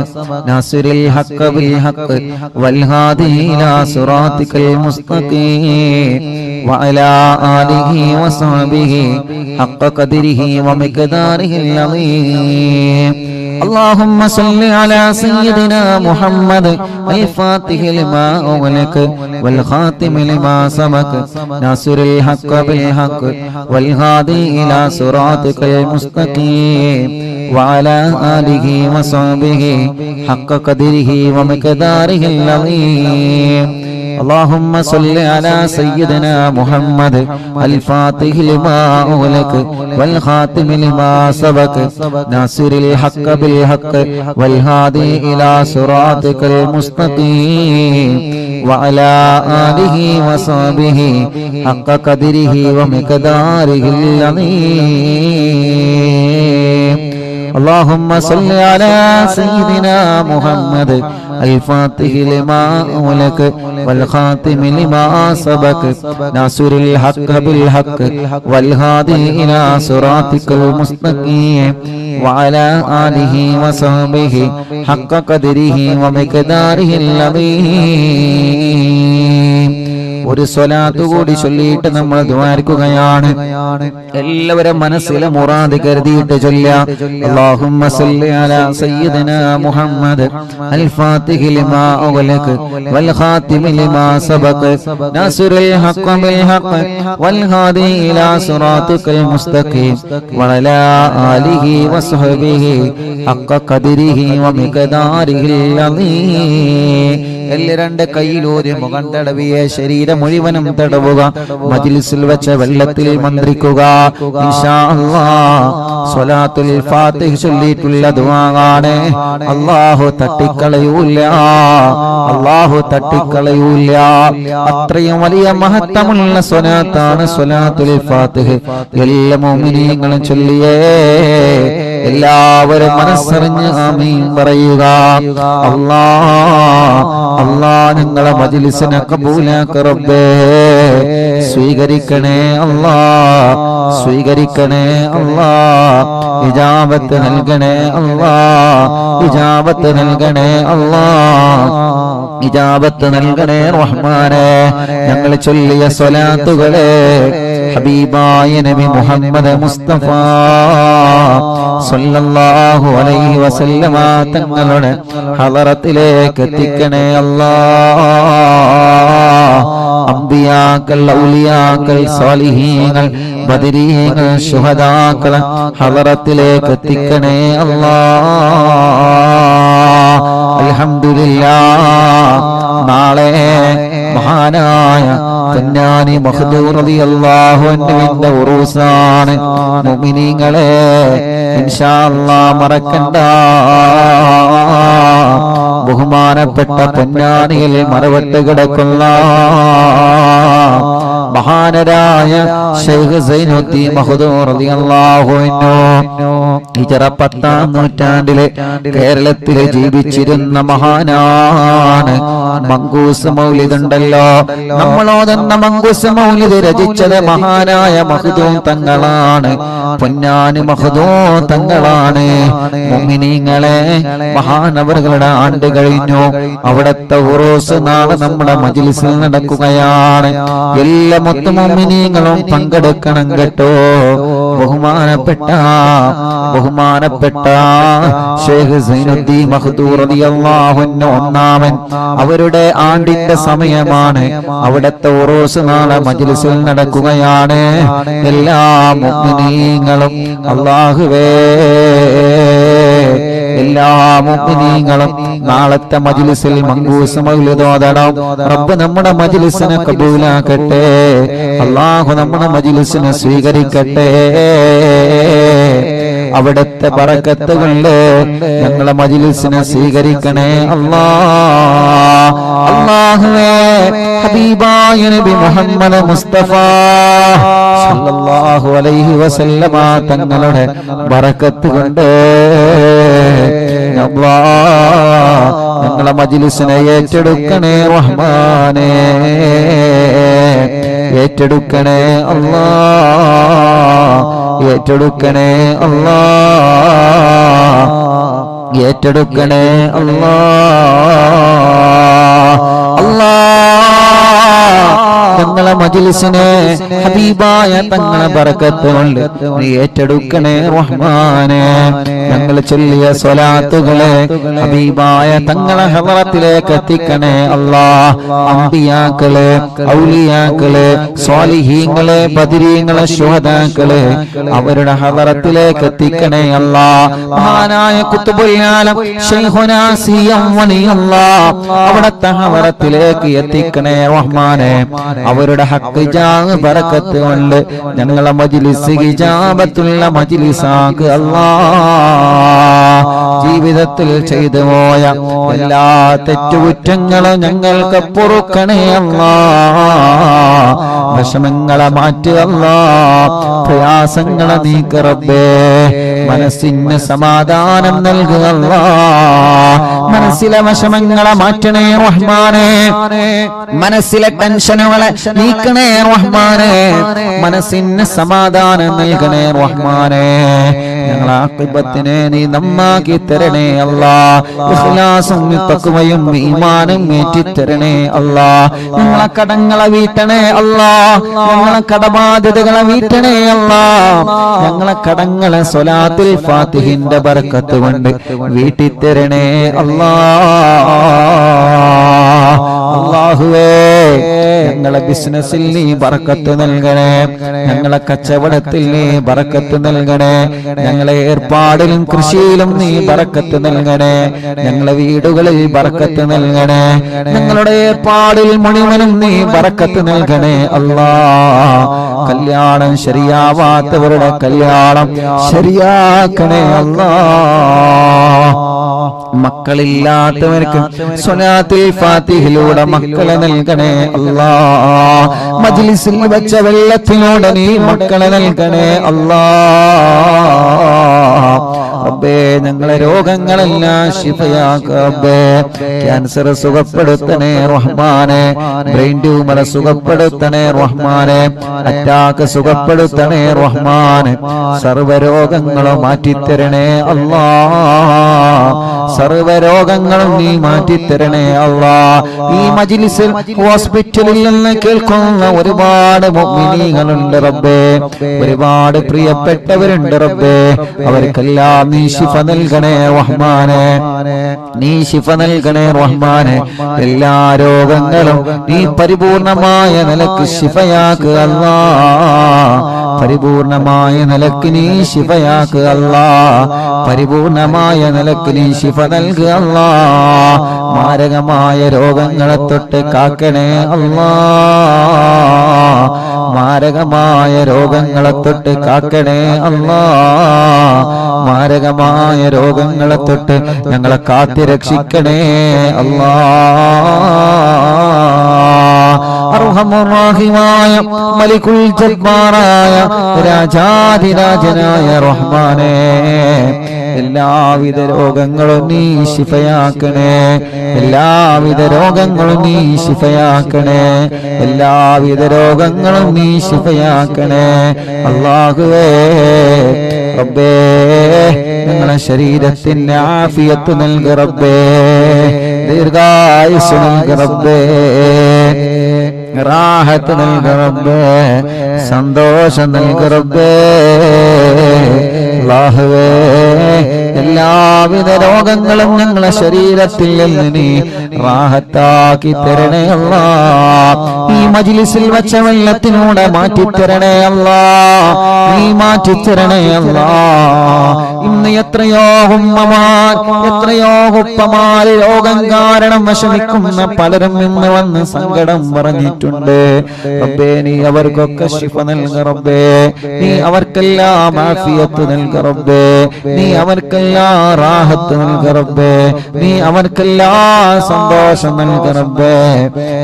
ناصر الحق بالحق والهادي إلى صراطك المستقيم وعلى آله وصحبه حق قدره ومقداره العظيم اللهم صل على سيدنا محمد الفاتح لما أغلق والخاتم لما سبق ناصر الحق بالحق والهادي إلى صراطك المستقيم وعلى آله وصحبه حق قدره ومقداره العظيم اللهم صل على سيدنا محمد الفاتح لما أغلق والخاتم لما سبق ناصر الحق بالحق والهادي إلى صراطك المستقيم وعلى آله وصحبه حق قدره ومقداره العظيم اللهم صل على سيدنا محمد الفاتح لما أغلق والخاتم لما سبق ناصر الحق بالحق والهادي إلى صراطك المستقيم وعلى آله وصحبه حق قدره ومقداره العظيم. ഒരു സ്വലാത്ത് കൂടി ചൊല്ലിയിട്ട് നമ്മൾ ദുആർക്കുകയാണ്. എല്ലാവരും മനസ്സിലെ മുറാദ് കരുതിയിട്ട് ചൊല്ലുക. അല്ലാഹുമ്മ സല്ലി അലാ സയ്യിദിനാ മുഹമ്മദ് അൽ ഫാത്തിഹി ലിമാ ഉഗ്ലിഖ വൽ ഖാതിമി ലിമാ സബഖ നാസിറുൽ ഹഖ് ബിൽ ഹഖ് വൽ ഹാദി ഇലാ സിറാത്തിക്കൽ മുസ്തഖീം വഅലാ ആലിഹി വസ്ഹബിഹി ഹഖ ഖദരിഹി വമിഖദാരിഹിൽ അളീം. രണ്ട് കൈയിലൂരി മുഖം തടവിയ ശരീരം മുഴുവനും തടവുക. മജ്ലിസിൽ വെച്ച വെള്ളത്തിൽ മന്ത്രിക്കുക. ഇൻഷാ അല്ലാഹ് സ്വലാത്തുൽ ഫാത്തിഹ ചൊല്ലിയിട്ടുള്ള ദുആയാണ്. അല്ലാഹു തട്ടിക്കളയൂല, അല്ലാഹു തട്ടിക്കളയൂല. അത്രയും വലിയ മഹത്വമുള്ള സ്വലാത്താണ് സ്വലാത്തുൽ ഫാത്തിഹ. എല്ലാ മുഅ്മിനീങ്ങളും ചൊല്ലിയേ. എല്ലാവരും മനസ്സറിഞ്ഞ് ആമീൻ പറയുക. അല്ലാഹ് നിങ്ങളെ മജ്ലിസിനെ കബൂലാക്ക റബ്ബേ. സ്വീകരിക്കണേ അല്ലാഹ്, സ്വീകരിക്കണേ അല്ലാഹ്. ഇജാബത്ത് നൽകണേ അല്ലാഹ്, ഇജാബത്ത് നൽകണേ അല്ലാഹ്, ഇജാബത്ത് നൽകണേ റഹ്മാനേ. ഞങ്ങൾ ചൊല്ലിയ സ്വലാത്തുകളെ ഹബീബായ നബി മുഹമ്മദ് മുസ്തഫ സല്ലല്ലാഹു അലൈഹി വസല്ലമ തങ്ങളുടെ ഹളറത്തിലേക്ക് എത്തിക്കണേ അല്ലാഹ്. അംബിയാക്കൾ, ഔലിയാക്കൾ, സാലിഹീങ്ങൾ, ബദരീങ്ങൾ, ശുഹദാക്കൾ ഹളറത്തിലേക്ക് എത്തിക്കണേ അല്ലാഹ്. അൽഹംദുലില്ലാഹ്. നാളെ മഹാനായ പൊന്നാനി മഖ്ദൂർ റളിയല്ലാഹു അൻഹുവിന്റെ ഉറൂസാണ്. മുഅ്മിനീങ്ങളെ ഇൻഷാ അല്ലാഹ് മറക്കണ്ട. ബഹുമാനപ്പെട്ട പൊന്നാനിയിൽ മറവട്ട് കിടക്കുന്ന മഹാനരായ ശൈഖ് സൈനുദ്ദീൻ മഖ്ദൂർ റളിയല്ലാഹു അൻഹു ഹിജ്റ 10-ാം നൂറ്റാണ്ടിലെ കേരളത്തിൽ ജീവിച്ചിരുന്ന മഹാനാണ്. മങ്കൂസ് മൗലിദ് ഉണ്ടല്ലോ, നമ്മളോതെന്ന മങ്കൂസ് മൗലിദ് രചിച്ചത് മഹാനായ മഖ്ദൂം തങ്ങളാണ്. പൊന്നാനി മഖ്ദൂം തങ്ങളാണ്. മുഅ്മിനീങ്ങളെ മഹാനവറുകളുടെ ആണ്ട് കഴിഞ്ഞു. അവിടത്തെ ഉറൂസ് നാളെ നമ്മുടെ മജ്ലിസിൽ നടക്കുകയാണ്. എല്ലാ മുഅ്മിനീങ്ങളും പങ്കെടുക്കണം കേട്ടോ. ബഹുമാനപ്പെട്ട ശൈഖ് സൈനുദ്ദീൻ മഖ്ദൂർ റളിയല്ലാഹു അൻഹു ഒന്നാമൻ അവരുടെ ആണ്ടിന്റെ സമയമാണ്. അവിടത്തെ ഉറൂസ് നാളെ മജ്ലിസിൽ നടക്കുകയാണ്. എല്ലാ മുഅ്മിനീങ്ങളും അല്ലാഹുവേ, എല്ലാ മുഅ്മിനീങ്ങളും നാളത്തെ മജ്ലിസിൽ മങ്കൂസ് മൗലിദ് ഓതണം. റബ്ബ് നമ്മുടെ മജ്ലിസിനെ കബൂലാക്കട്ടെ. അല്ലാഹു നമ്മുടെ മജ്ലിസിനെ സ്വീകരിക്കട്ടെ. അവിടുത്തെ ബറക്കത്ത് കൊണ്ട് ഞങ്ങളെ മജ്ലിസിനെ സ്വീകരിക്കണേ അല്ലാഹ്. അല്ലാഹുവേ, ഹബീബായ നബി മുഹമ്മദ് മുസ്തഫ സല്ലല്ലാഹു അലൈഹി വസല്ലമ തങ്ങളുടെ ബറക്കത്ത് കൊണ്ട് ഞങ്ങളെ മജ്ലിസിനെ ഏറ്റെടുക്കണേ റഹ്മാനേ, ഏറ്റെടുക്കണേ അല്ലാഹ്, ഏറ്റെടുക്കണേ അല്ലാഹ്, ഏറ്റെടുക്കണേ അല്ലാഹ്. ഞങ്ങളെ മജ്ലിസിനെ ഹബീബായ തങ്ങളെ ബറക്കത്ത് കൊണ്ട് നീ ഏറ്റെടുക്കണേ റഹ്മാനേ. ഞങ്ങൾ ചൊല്ലിയ സ്വലാത്തുകളെ ഹബീബായ തങ്ങളെ ഹളറത്തിലേക്ക് എത്തിക്കണേ അല്ലാഹ്. അംബിയാക്കളെ, ഔലിയാക്കളെ, സ്വാലിഹീങ്ങളെ, ബദരീങ്ങളെ, ശുഹദാക്കളെ അവരുടെ ഹളറത്തിലേക്ക് എത്തിക്കണേ അല്ലാഹ്. മഹാനായ ഖുത്ബുൽ ആലം ശൈഖുനാ സിയം വലിയല്ലാഹ് അവിടത്തെ ഹളറത്തിലേക്ക് എത്തിക്കണേ റഹ്മാനേ. അവരുടെ ഹഖ് ജാഹ് ബറക്കത്ത് കൊണ്ട് ഞങ്ങളെ മജ്ലിസ് ഇജാബത്തുള്ള മജ്ലിസാക്ക് അല്ലാഹ്. ജീവിതത്തിൽ ചെയ്തു പോയ എല്ലാ തെറ്റുകുറ്റങ്ങളും ഞങ്ങൾക്ക് പൊറുക്കണേ അല്ലാഹ്. വിഷമങ്ങളെ മാറ്റുക അല്ലാഹ്, പ്രയാസങ്ങളെ നീക്ക് റബ്ബേ. മനസ്സിന് സമാധാനം നൽകുക അല്ലാഹ്. മനസ്സിലെ വിഷമങ്ങളെ മാറ്റണേ റഹ്മാനേ. മനസ്സിലെ ടെൻഷനുകളെ നീക്കണേ റഹ്മാനേ. മനസ്സിന് സമാധാനം നൽകണേ റഹ്മാനേ. ഞങ്ങളെ ആഖിബത്തിനെ നീ നന്നാക്കി തരണേ അല്ലാഹ്. ഇഖ്ലാസും തഖ്വയും ഈമാനും ഏറ്റിത്തരണേ അല്ലാഹ്. ഞങ്ങളെ കടങ്ങളെ വീട്ടണേ അല്ലാഹ്. ഞങ്ങളെ കടബാധ്യതകളെ വീട്ടണേ അല്ലാഹ്. ഞങ്ങളെ കടങ്ങളെ സ്വലാത്തുൽ ഫാത്തിഹിന്റെ ബർക്കത്ത് കൊണ്ട് വീട്ടിത്തരണേ അല്ലാഹ്. അല്ലാഹുവേ, ഞങ്ങളെ ബിസിനസ്സിൽ നീ ബർക്കത്ത് നൽകണേ. ഞങ്ങളെ കച്ചവടത്തിൽ നീ ബർക്കത്ത് നൽകണേ. ഞങ്ങളെ ഏർപ്പാടിലും കൃഷിയിലും നീ ബർക്കത്ത് നൽകണേ. ഞങ്ങളെ വീടുകളിൽ ബർക്കത്ത് നൽകണേ. ഞങ്ങളുടെ ഏർപ്പാടിൽ മുഴുവനും നീ ബർക്കത്ത് നൽകണേ അല്ലാഹ്. കല്യാണം ശരിയാവാത്തവരുടെ കല്യാണം ശരിയാക്കണേ അല്ലാഹ്. മക്കളില്ലാത്തവർക്ക് സ്വലാത്തുൽ ഫാത്തിഹിലൂടെ മക്കളെ നൽകണേ അല്ലാഹ്. മജ്ലിസിൽ വെച്ച വെള്ളത്തിലൂടെ നീ മക്കളെ നൽകണേ അല്ലാഹ്. റബ്ബേ, ഞങ്ങളെ രോഗങ്ങളെല്ലാം ശിഫയാക്കുക റബ്ബേ. ക്യാൻസർ സുഖപ്പെടുത്തണേ റഹ്മാനെ. ബ്രെയിൻ ട്യൂമർ സുഖപ്പെടുത്തണേ റഹ്മാനെ. അറ്റാക്ക് സുഖപ്പെടുത്തണേ റഹ്മാനെ. സർവ്വരോഗങ്ങളും മാറ്റിത്തരണേ അല്ലാഹ്. സർവ്വരോഗങ്ങളും നീ മാറ്റിത്തരണേ അല്ലാഹ്. ഈ മജ്ലിസിൽ ഹോസ്പിറ്റലിൽ നിന്ന് കേൾക്കുന്ന ഒരുപാട് മുഅ്മിനീങ്ങളുണ്ട് റബ്ബേ. ഒരുപാട് പ്രിയപ്പെട്ടവരുണ്ട് റബ്ബേ. അവർക്കെല്ലാം നീ ശിഫ നൽകണേ റഹ്മാനെ. നീ ശിഫ നൽകണേ റഹ്മാനെ. എല്ലാ രോഗങ്ങളും നീ പരിപൂർണമായ നിലക്ക് ശിഫയാക്കുക അല്ലാഹ്. പരിപൂർണമായ നിലക്ക് നീ ശിഫയാക്കുക അല്ലാഹ്. പരിപൂർണമായ നിലക്ക് നീ ശിഫ നൽകുക അല്ലാഹ്. മാരകമായ രോഗങ്ങളെ തൊട്ട് കാക്കണേ അല്ലാഹ്. മാരകമായ രോഗങ്ങളെ തൊട്ട് കാക്കണേ അല്ലാഹ്. മാരകമായ രോഗങ്ങളെ തൊട്ട് ഞങ്ങളെ കാത്തി രക്ഷിക്കണേ അല്ലാഹ്. അർഹമുർ റഹീമായ മലികുൽ ജബ്ബാറായ രാജാധിരാജനായ റഹ്മാനേ, എല്ലാവിധ രോഗങ്ങളും നീ ശിഫയാക്കണേ. എല്ലാവിധ രോഗങ്ങളും നീ ശിഫയാക്കണേ. എല്ലാവിധ രോഗങ്ങളും നീ ശിഫയാക്കണേ അല്ലാഹുവേ. റബ്ബേ, ഞങ്ങളെ ശരീരത്തിന് ആഫിയത്ത് നൽക റബ്ബേ. ദീർഘായുസ്സ് നൽക റബ്ബേ. റാഹത്ത് നൽക റബ്ബേ. സന്തോഷം നൽക റബ്ബേ. അല്ലാഹുവേ, എല്ലാവിധ രോഗങ്ങളും ഞങ്ങളെ ശരീരത്തിൽ നിന്ന് നീ റാഹത്താക്കി തരണേ അല്ലാഹ്. ഈ മജ്ലിസിൽ വെച്ച വെള്ളത്തിലൂടെ മാറ്റിത്തരണേ അല്ലാഹ്. നീ മാറ്റിത്തരണേ അല്ലാഹ്. ഇന്ന് എത്രയോ ഉമ്മമാർ, എത്രയോ ഉപ്പമാർ രോഗം കാരണം വിഷമിക്കുന്ന പലരും ഇന്ന് വന്ന് സങ്കടം പറഞ്ഞിട്ടുണ്ട് റബ്ബേ. നീ അവർക്കൊക്കെ ശിഫ നൽക റബ്ബേ. നീ അവർക്കെല്ലാം ആഫിയത്ത് നൽക റബ്ബേ. നീ അവർക്കെല്ലാം റാഹത്ത് നൽക റബ്ബേ. നീ അവർക്കെല്ലാം സന്തോഷം നൽക റബ്ബേ.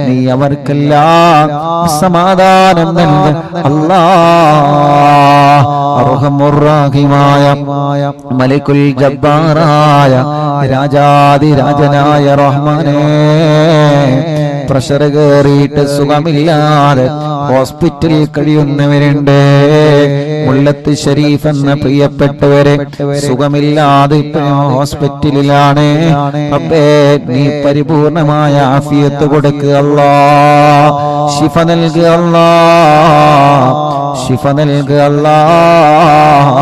നീ അവർക്കെല്ലാം സമാധാനം നൽക അല്ലാഹ്. അർഹമുർ റഹീമായ മലികുൽ ജബ്ബാറായ രാജാധിരാജനായ റഹ്മാനേ, പ്രഷർ കയറിയിട്ട് സുഖമില്ലാതെ ഹോസ്പിറ്റലിൽ കഴിയുന്നവരുണ്ട്. മുല്ലത്ത് ഷരീഫ് എന്ന പ്രിയപ്പെട്ടവരെ സുഖമില്ലാതെ ഹോസ്പിറ്റലിലാണ്. റബ്ബേ, നീ പരിപൂർണമായ ആഫിയത്ത് കൊടുക്കുക അല്ലാഹ്. ശിഫ നൽകുക അല്ലാഹ്. ശിഫ നൽകുക അല്ലാഹ്.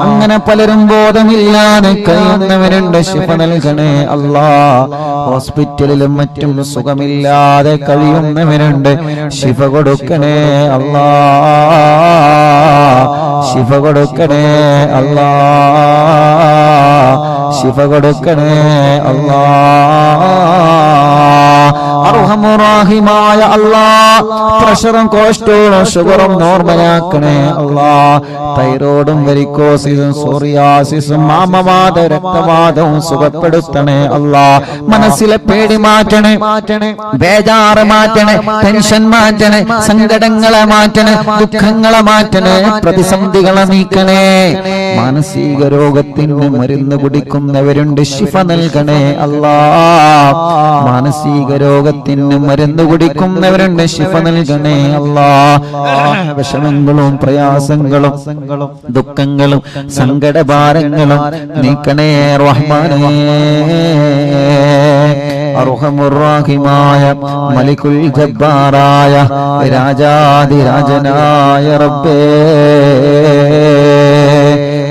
അങ്ങനെ പലരും ബോധമില്ലാതെ കഴിയുന്നവരുണ്ട്. ശിഫ നൽകണേ അല്ലാഹ്. ഹോസ്പിറ്റലിലും മറ്റും സുഖമില്ലാതെ കഴിയുന്നവരുണ്ട്. ശിഫ കൊടുക്കണേ അല്ലാഹ്. ശിഫ കൊടുക്കണേ അല്ലാഹ്. ശിഫ കൊടുക്കണേ അല്ലാഹ്. അർഹമുറാഹിമായ അല്ലാഹ് പ്രഷറും കൊളസ്ട്രോളും ഷുഗറും നോർമലാക്കണേ അല്ലാഹ്. തൈറോയിഡും വെരിക്കോസിസും സോറിയാസിസും മാമവാദ രക്തവാദവും സുഖപ്പെടുത്തണേ അല്ലാഹ്. മനസ്സിലെ പേടി മാറ്റണേ, ബേജാറ് മാറ്റണേ, ടെൻഷൻ മാറ്റണേ, സങ്കടങ്ങളെ മാറ്റണേ, ദുഃഖങ്ങളെ മാറ്റണേ, പ്രതിസന്ധികളെ നീക്കണേ. മാനസിക രോഗത്തിന് മരുന്ന് കുടിക്കുന്നവരുണ്ട്, ശിഫ നൽകണേ അല്ലാഹ്. മാനസിക രോഗത്തിന് മരുന്ന് കുടിക്കുന്നവരുണ്ട്, ശിഫ നൽകണേ അല്ലാഹ്. വിഷമങ്ങളും പ്രയാസങ്ങളും ദുഃഖങ്ങളും സങ്കടഭാരങ്ങളും നീക്കണേ റഹ്മാനേ. അർഹമുർറാഹിമായ മലികുൽ ജബ്ബാറായ രാജാധിരാജനായ റബ്ബേ,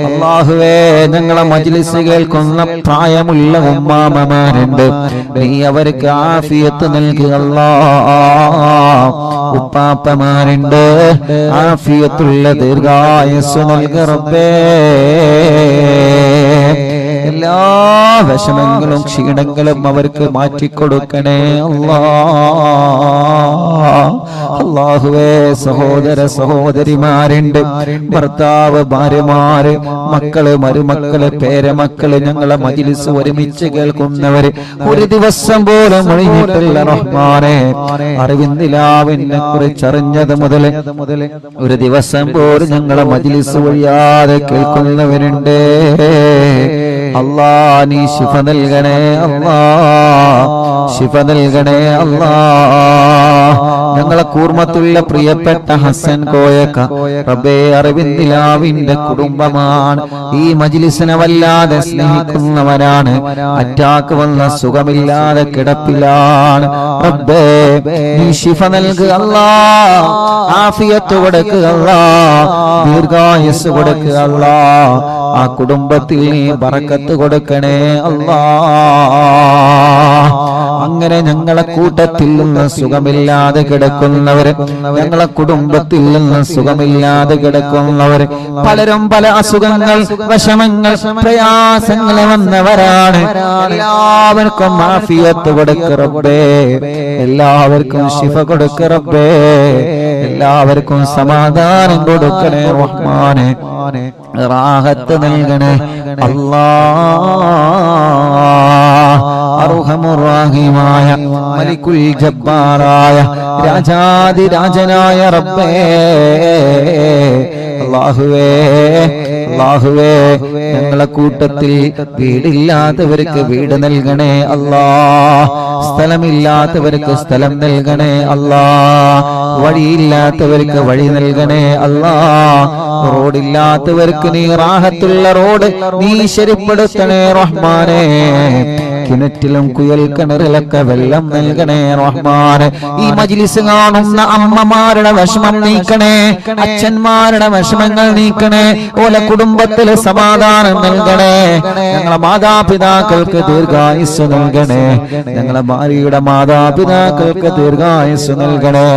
അല്ലാഹുവേ, ഞങ്ങളെ മജ്ലിസ് കേൾക്കുന്ന പ്രായമുള്ള ഉമ്മാമമാരുണ്ട്, നീ അവർക്ക് ആഫിയത്ത് നൽകുക അല്ലാഹ്. ഉപ്പാപ്പമാരുണ്ട്, ആഫിയത്തുള്ള ദീർഘായുസ്സ് നൽകുക റബ്ബേ. എല്ലാ വിഷമങ്ങളും ക്ഷീണങ്ങളും അവർക്ക് മാറ്റിക്കൊടുക്കണേ അല്ലാഹ്. അല്ലാഹുവേ, സഹോദര സഹോദരിമാരുണ്ട്, ഭർത്താവ്, ഭാര്യമാര്, മക്കള്, മരുമക്കള്, പേരമക്കള്, ഞങ്ങളെ മജ്ലിസ് ഒരുമിച്ച് കേൾക്കുന്നവര് ഒരു ദിവസം പോലും ഒഴിഞ്ഞിട്ടില്ല റഹ്മാനെ. അറിവിന്ദിലാവിനെ കുറിച്ച് അറിഞ്ഞത് മുതൽ ഒരു ദിവസം പോലും ഞങ്ങളെ മജ്ലിസ് ഒഴിയാതെ കേൾക്കുന്നവരുണ്ട്. അല്ലാ, നീ ശിഫ നൽകണേ അല്ലാ, ശിഫ നൽകണേ അല്ലാ. ഞങ്ങളെ കൂർമ്മത്തുള്ള പ്രിയപ്പെട്ട ഹസൻ കോയക്ക റബ്ബേ, അറിവിന്ദിലാവിന്റെ കുടുംബമാണ്. ഈ മജ്ലിസിനെ വല്ലാതെ സ്നേഹിക്കുന്നവരാണ്. അറ്റാക്ക് വന്ന സുഖമില്ലാതെ കിടപ്പിലാണ്. റബ്ബേ, നീ ശിഫ നൽകുക അല്ലാ, ആഫിയത്ത് കൊടുക്കുക അല്ലാ, ദീർഘായുസ്സ് കൊടുക്കുക അല്ലാ. ആ കുടുംബത്തിൽ നീ ബറക്കത്ത് കൊടുക്കണേ അല്ലാ. അങ്ങനെ ഞങ്ങളെ കൂട്ടത്തിൽ നിന്ന് സുഖമില്ലാതെ കിടക്കുന്നവര്, ഞങ്ങളെ കുടുംബത്തിൽ നിന്ന് സുഖമില്ലാതെ കിടക്കുന്നവര്, പലരും പല അസുഖങ്ങൾ, വിഷമങ്ങൾ, പ്രയാസങ്ങൾ വന്നവരാണ്. എല്ലാവർക്കും ആഫിയത്ത് കൊടുക്ക് റബ്ബേ, എല്ലാവർക്കും ശിഫ കൊടുക്ക് റബ്ബേ, എല്ലാവർക്കും സമാധാനം കൊടുക്കണേ റഹ്മാനെ, റാഹത്ത് നൽകണേ അല്ലാഹ്. അർഹമുർറാഹിമായ മലികുൽ ജബ്ബാറായ രാജാധിരാജനായ റബ്ബേ, അല്ലാഹുവേ, അല്ലാഹുവേ, ഞങ്ങളെ കൂട്ടത്തിൽ വീടില്ലാത്തവർക്ക് വീട് നൽകണേ അല്ലാഹ്. സ്ഥലമില്ലാത്തവർക്ക് സ്ഥലം നൽകണേ അല്ലാഹ്. വഴിയില്ലാത്തവർക്ക് വഴി നൽകണേ അല്ലാഹ്. റോഡില്ലാത്തവർക്ക് നീ റാഹത്തുള്ള റോഡ് നീ ശരിപ്പെടുത്തണേ റഹ്മാനെ. കിണറ്റിലും കുയൽ കിണറിലൊക്കെ വെള്ളം നൽകണേ റഹ്മാനെ. ഈ മജ്ലിസ് കാണുന്ന അമ്മമാരുടെ വിഷമം നീക്കണേ, അച്ഛന്മാരുടെ വിഷമങ്ങൾ നീക്കണേ, ഓല കുടുംബത്തില് സമാധാനം നൽകണേ. ഞങ്ങളെ മാതാപിതാക്കൾക്ക് ദീർഘായുസ് നൽകണേ, ഞങ്ങളെ ഭാര്യയുടെ മാതാപിതാക്കൾക്ക് ദീർഘായുസ് നൽകണേ,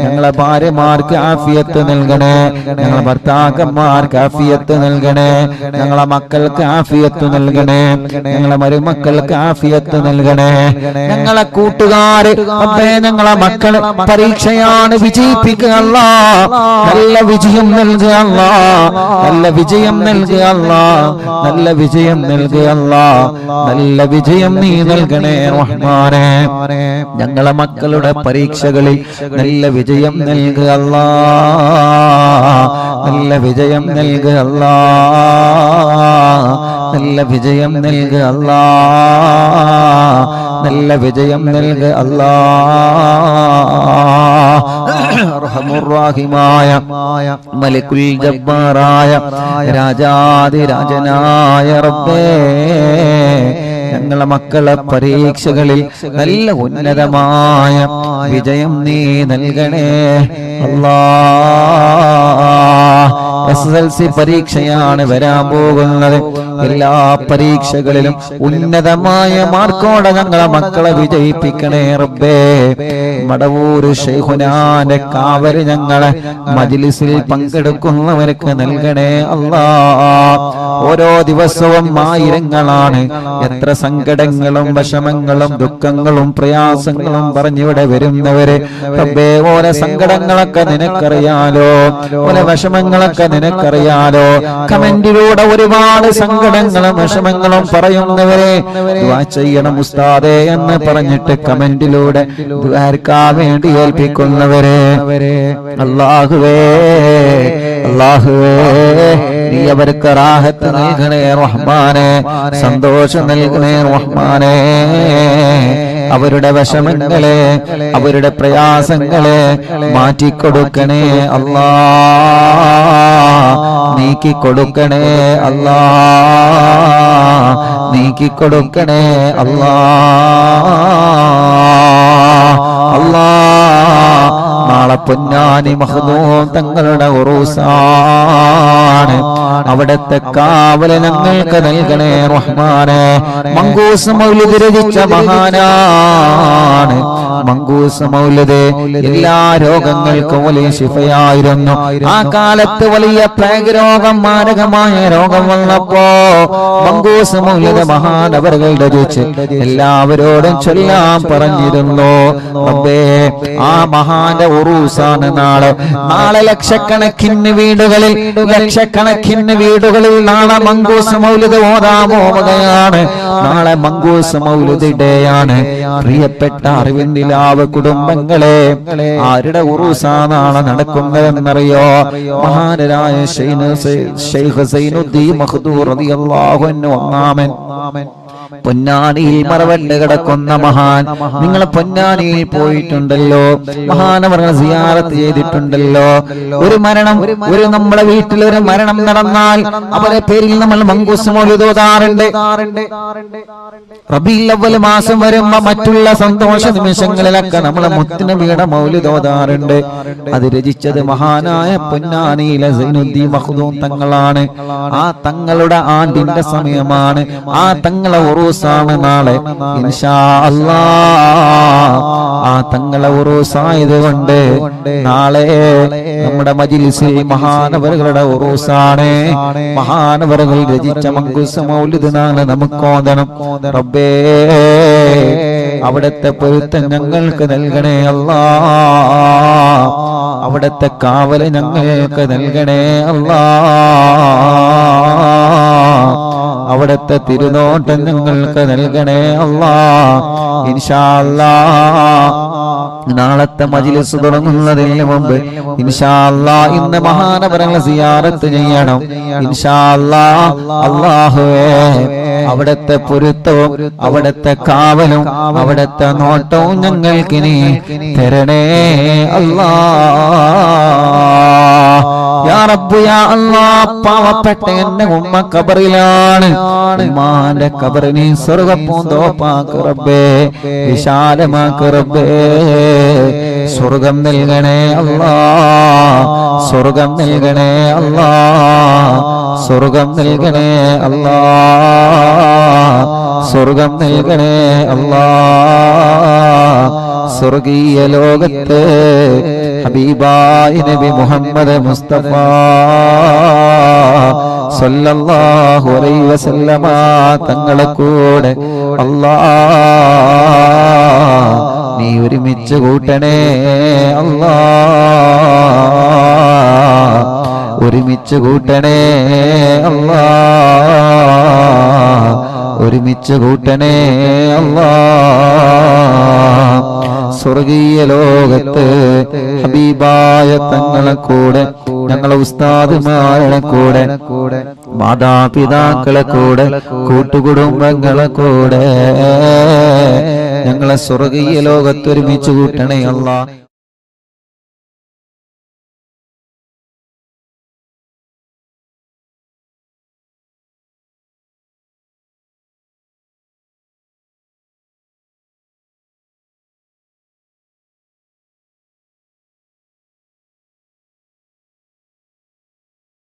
ഞങ്ങളെ ഭാര്യമാർക്ക് ആഫിയത്ത് നൽകണേ, ഞങ്ങളെ ഭർത്താക്കന്മാർക്ക് ആഫിയത്ത് നൽകണേ, ഞങ്ങളെ മക്കൾക്ക് ആഫിയത്ത് നൽകണേ, ഞങ്ങളെ മരുമക്കൾക്ക് ആഫിയത്ത് നൽകണേ. ഞങ്ങളെ കൂട്ടുകാര്, ഞങ്ങളെ മക്കള് പരീക്ഷയാണ്, വിജയിപ്പിക്കുക അല്ലാഹ്. നല്ല വിജയം നൽകുക അല്ലാഹ്, നല്ല വിജയം നൽകുക അല്ലാഹ്, നല്ല വിജയം നൽകുക അല്ലാഹ്, നല്ല വിജയം നീ നൽകണേ റഹ്മാനെ. ഞങ്ങളെ മക്കളുടെ പരീക്ഷകളിൽ നല്ല വിജയം നൽകുക അല്ലാഹ്, നല്ല വിജയം നൽകുക അല്ലാഹ്, നല്ല വിജയം നൽകുക അല്ലാഹ്, നല്ല വിജയം നൽകുക അല്ലാഹ്. അർഹമുർറാഹിമായ മലികുൽ ജബ്ബാറായ രാജാധിരാജനായ റബ്ബേ, ഞങ്ങളെ മക്കളെ പരീക്ഷകളിൽ നല്ല ഉന്നതമായ വിജയം നീ നൽകണേ അല്ലാഹ്. SSLC പരീക്ഷയാണ് വരാൻ പോകുന്നത്. എല്ലാ പരീക്ഷകളിലും ഉന്നതമായ മാർക്കോടെ ഞങ്ങളെ മക്കളെ വിജയിപ്പിക്കണേ റബ്ബേ. മടവൂര് ശൈഖുനാന്റെ കാവല് ഞങ്ങളെ മജ്ലിസിൽ പങ്കെടുക്കുന്നവർക്ക് നൽകണേ അല്ലാ. ഓരോ ദിവസവും ആയിരങ്ങളാണ് എത്ര സങ്കടങ്ങളും വിഷമങ്ങളും ദുഃഖങ്ങളും പ്രയാസങ്ങളും പറഞ്ഞിവിടെ വരുന്നവര്. റബ്ബേ, ഓരോ സങ്കടങ്ങളൊക്കെ നിനക്കറിയാലോ, ഓരോ വിഷമങ്ങളൊക്കെ നിനക്കറിയാലോ. കമന്റിലൂടെ ഒരുപാട് സങ്കടങ്ങളും വിഷമങ്ങളും പറയുന്നവരെ ദുആ ചെയ്യണം ഉസ്താദേ എന്ന് പറഞ്ഞിട്ട് കമന്റിലൂടെ ദുആർക്കാൻ വേണ്ടി ഏൽപ്പിക്കുന്നവരെ അല്ലാഹുവേ, അല്ലാഹുവേ, നീ അവർക്ക് റാഹത്ത് നൽകണേ റഹ്മാനേ, സന്തോഷം നൽകണേ റഹ്മാനേ. അവരുടെ വിഷമങ്ങളെ അവരുടെ പ്രയാസങ്ങളെ മാറ്റിക്കൊടുക്കണേ അല്ലാ, നീക്കിക്കൊടുക്കണേ അല്ലാ, നീക്കിക്കൊടുക്കണേ അല്ലാ. അല്ലാ, നാളെ പൊന്നാനി മഖ്ദൂം തങ്ങളുടെ ഉറൂസാണ്. അവിടത്തെ കാവല് ഞങ്ങൾക്ക് നൽകണേ റഹ്മാനേ. മങ്കൂസ് മൗലിദ് രചിച്ച മഹാനാണ്. മങ്കൂസ് മൗലിദ് എല്ലാ രോഗങ്ങൾക്കും വലിയ ശിഫയായിരുന്നു. ആ കാലത്ത് വലിയ പ്ലേഗ് രോഗം, മാരകമായ രോഗം വന്നപ്പോ മങ്കൂസ് മൗലിദ് മഹാനവറുകൾ രചിച്ച് എല്ലാവരോടും ചൊല്ലാൻ പറഞ്ഞിരുന്നു. റബ്ബേ, ആ മഹാന്റെ ഉറൂസാണ് നാളെ. നാളെ ലക്ഷക്കണക്കിന് വീടുകളിൽ നാളെ മങ്കൂസ് മൗലിദ് ഓതാൻ പോവുകയാണ്. നാളെ മങ്കൂസ് മൗലിദ് ഡേയാണ്. പ്രിയപ്പെട്ട അറിവിന്ദിലാവ് കുടുംബങ്ങളെ, ആരുടെ ഉറൂസാ നാളെ നടക്കുന്നതെന്നറിയോ? മഹാനരായ ശൈഖ് സൈനുദ്ദീൻ മഖ്ദൂർ റളിയല്ലാഹു അൻഹു ഒന്നാമൻ. പൊന്നാനിയിൽ മറവണ്ട് കിടക്കുന്ന മഹാൻ. നിങ്ങൾ പൊന്നാനിയിൽ പോയിട്ടുണ്ടല്ലോ, മഹാനവറുകളെ സിയാറത്ത് ചെയ്തിട്ടുണ്ടല്ലോ. ഒരു മരണം, ഒരു നമ്മുടെ വീട്ടിൽ ഒരു മരണം നടന്നാൽ അവരുടെ പേരിൽ നമ്മൾ മങ്കൂസ് മൗലിദ് ഓതാറുണ്ട്. റബീഉൽ അവ്വൽ മാസം വരുമ്പോ മറ്റുള്ള സന്തോഷ നിമിഷങ്ങളിലൊക്കെ നമ്മൾ മുത്തുനബിയുടെ മൗലിദ് ഓതാറുണ്ട്. അത് രചിച്ചത് മഹാനായ പൊന്നാനിയിലെ സൈനുദ്ദീൻ മഖ്ദൂം തങ്ങളാണ്. ആ തങ്ങളുടെ ആണ്ടിന്റെ സമയമാണ്. ആ തങ്ങളെ ഉറൂസാണ് നാളെ ഇൻഷാ അല്ലാഹ്. ആ തങ്ങളെ ഉറൂസായതുകൊണ്ട് നാളെ നമ്മുടെ മജ്ലിസിൽ മഹാനവറുകളുടെ ഉറൂസാണ്. മഹാനവറുകൾ രചിച്ച മങ്കൂസ് മൗലിദ് നാളെ നമുക്ക് ഓതണം. റബ്ബേ, അവിടത്തെ പൊരുത്തം ഞങ്ങൾക്ക് നൽകണേ അല്ലാഹ്. അവിടത്തെ കാവല് ഞങ്ങൾക്ക് നൽകണേ അല്ലാഹ്. അവിടത്തെ തിരുനോട്ടം ഞങ്ങൾക്ക് നൽകണേ അല്ലാഹ്. ഇൻഷാ അല്ലാഹ് നാളത്തെ മജ്ലിസ് തുടങ്ങുന്നതിന് മുമ്പ് ഇൻഷാ അല്ലാഹ് ഇന്ന് മഹാനവറുകളെ സിയാറത്ത് ചെയ്യണം. ഇൻഷാ അല്ലാഹ്. അല്ലാഹുവേ, അവിടത്തെ പൊരുത്തവും അവിടത്തെ കാവലും അവിടത്തെ നോട്ടവും ഞങ്ങൾക്ക് നീ തരണേ അല്ലാഹ്. യാ റബ്ബ് യാ അല്ലാഹ്, പാവപ്പെട്ട എന്റെ ഉമ്മ ഖബറിലാണ്. ഉമ്മാന്റെ ഖബറിനെ സ്വർഗ്ഗപ്പൂന്തോപ്പാക്ക് റബ്ബേ, വിശാലമാക്ക് റബ്ബേ. സ്വർഗം നൽകണേ അല്ലാഹ്, സ്വർഗം നൽകണേ അല്ലാഹ്, സ്വർഗം നൽകണേ അല്ലാഹ്, സ്വർഗം നൽകണേ അല്ലാഹ്. സ്വർഗീയ ലോകത്ത് ഹബീബായ നബി മുഹമ്മദ് മുസ്തഫ സല്ലല്ലാഹു അലൈഹി വസല്ലമ തങ്ങളെ കൂടെ അല്ലാഹ് നീ ഒരുമിച്ച് കൂട്ടണേ അല്ലാഹ്, ഒരുമിച്ച് കൂട്ടണേ അല്ലാഹ്, ഒരുമിച്ച് കൂട്ടണേ അല്ലാഹ്. സ്വർഗീയ ലോകത്ത് ഹബീബായ തങ്ങളെ കൂടെ, ഞങ്ങളെ ഉസ്താദുമാരുടെ കൂടെ, മാതാപിതാക്കളെ കൂടെ, കൂട്ടുകുടുംബങ്ങളെ കൂടെ ഞങ്ങളെ സ്വർഗീയ ലോകത്ത് ഒരുമിച്ച് കൂട്ടണേ അല്ലാഹ്.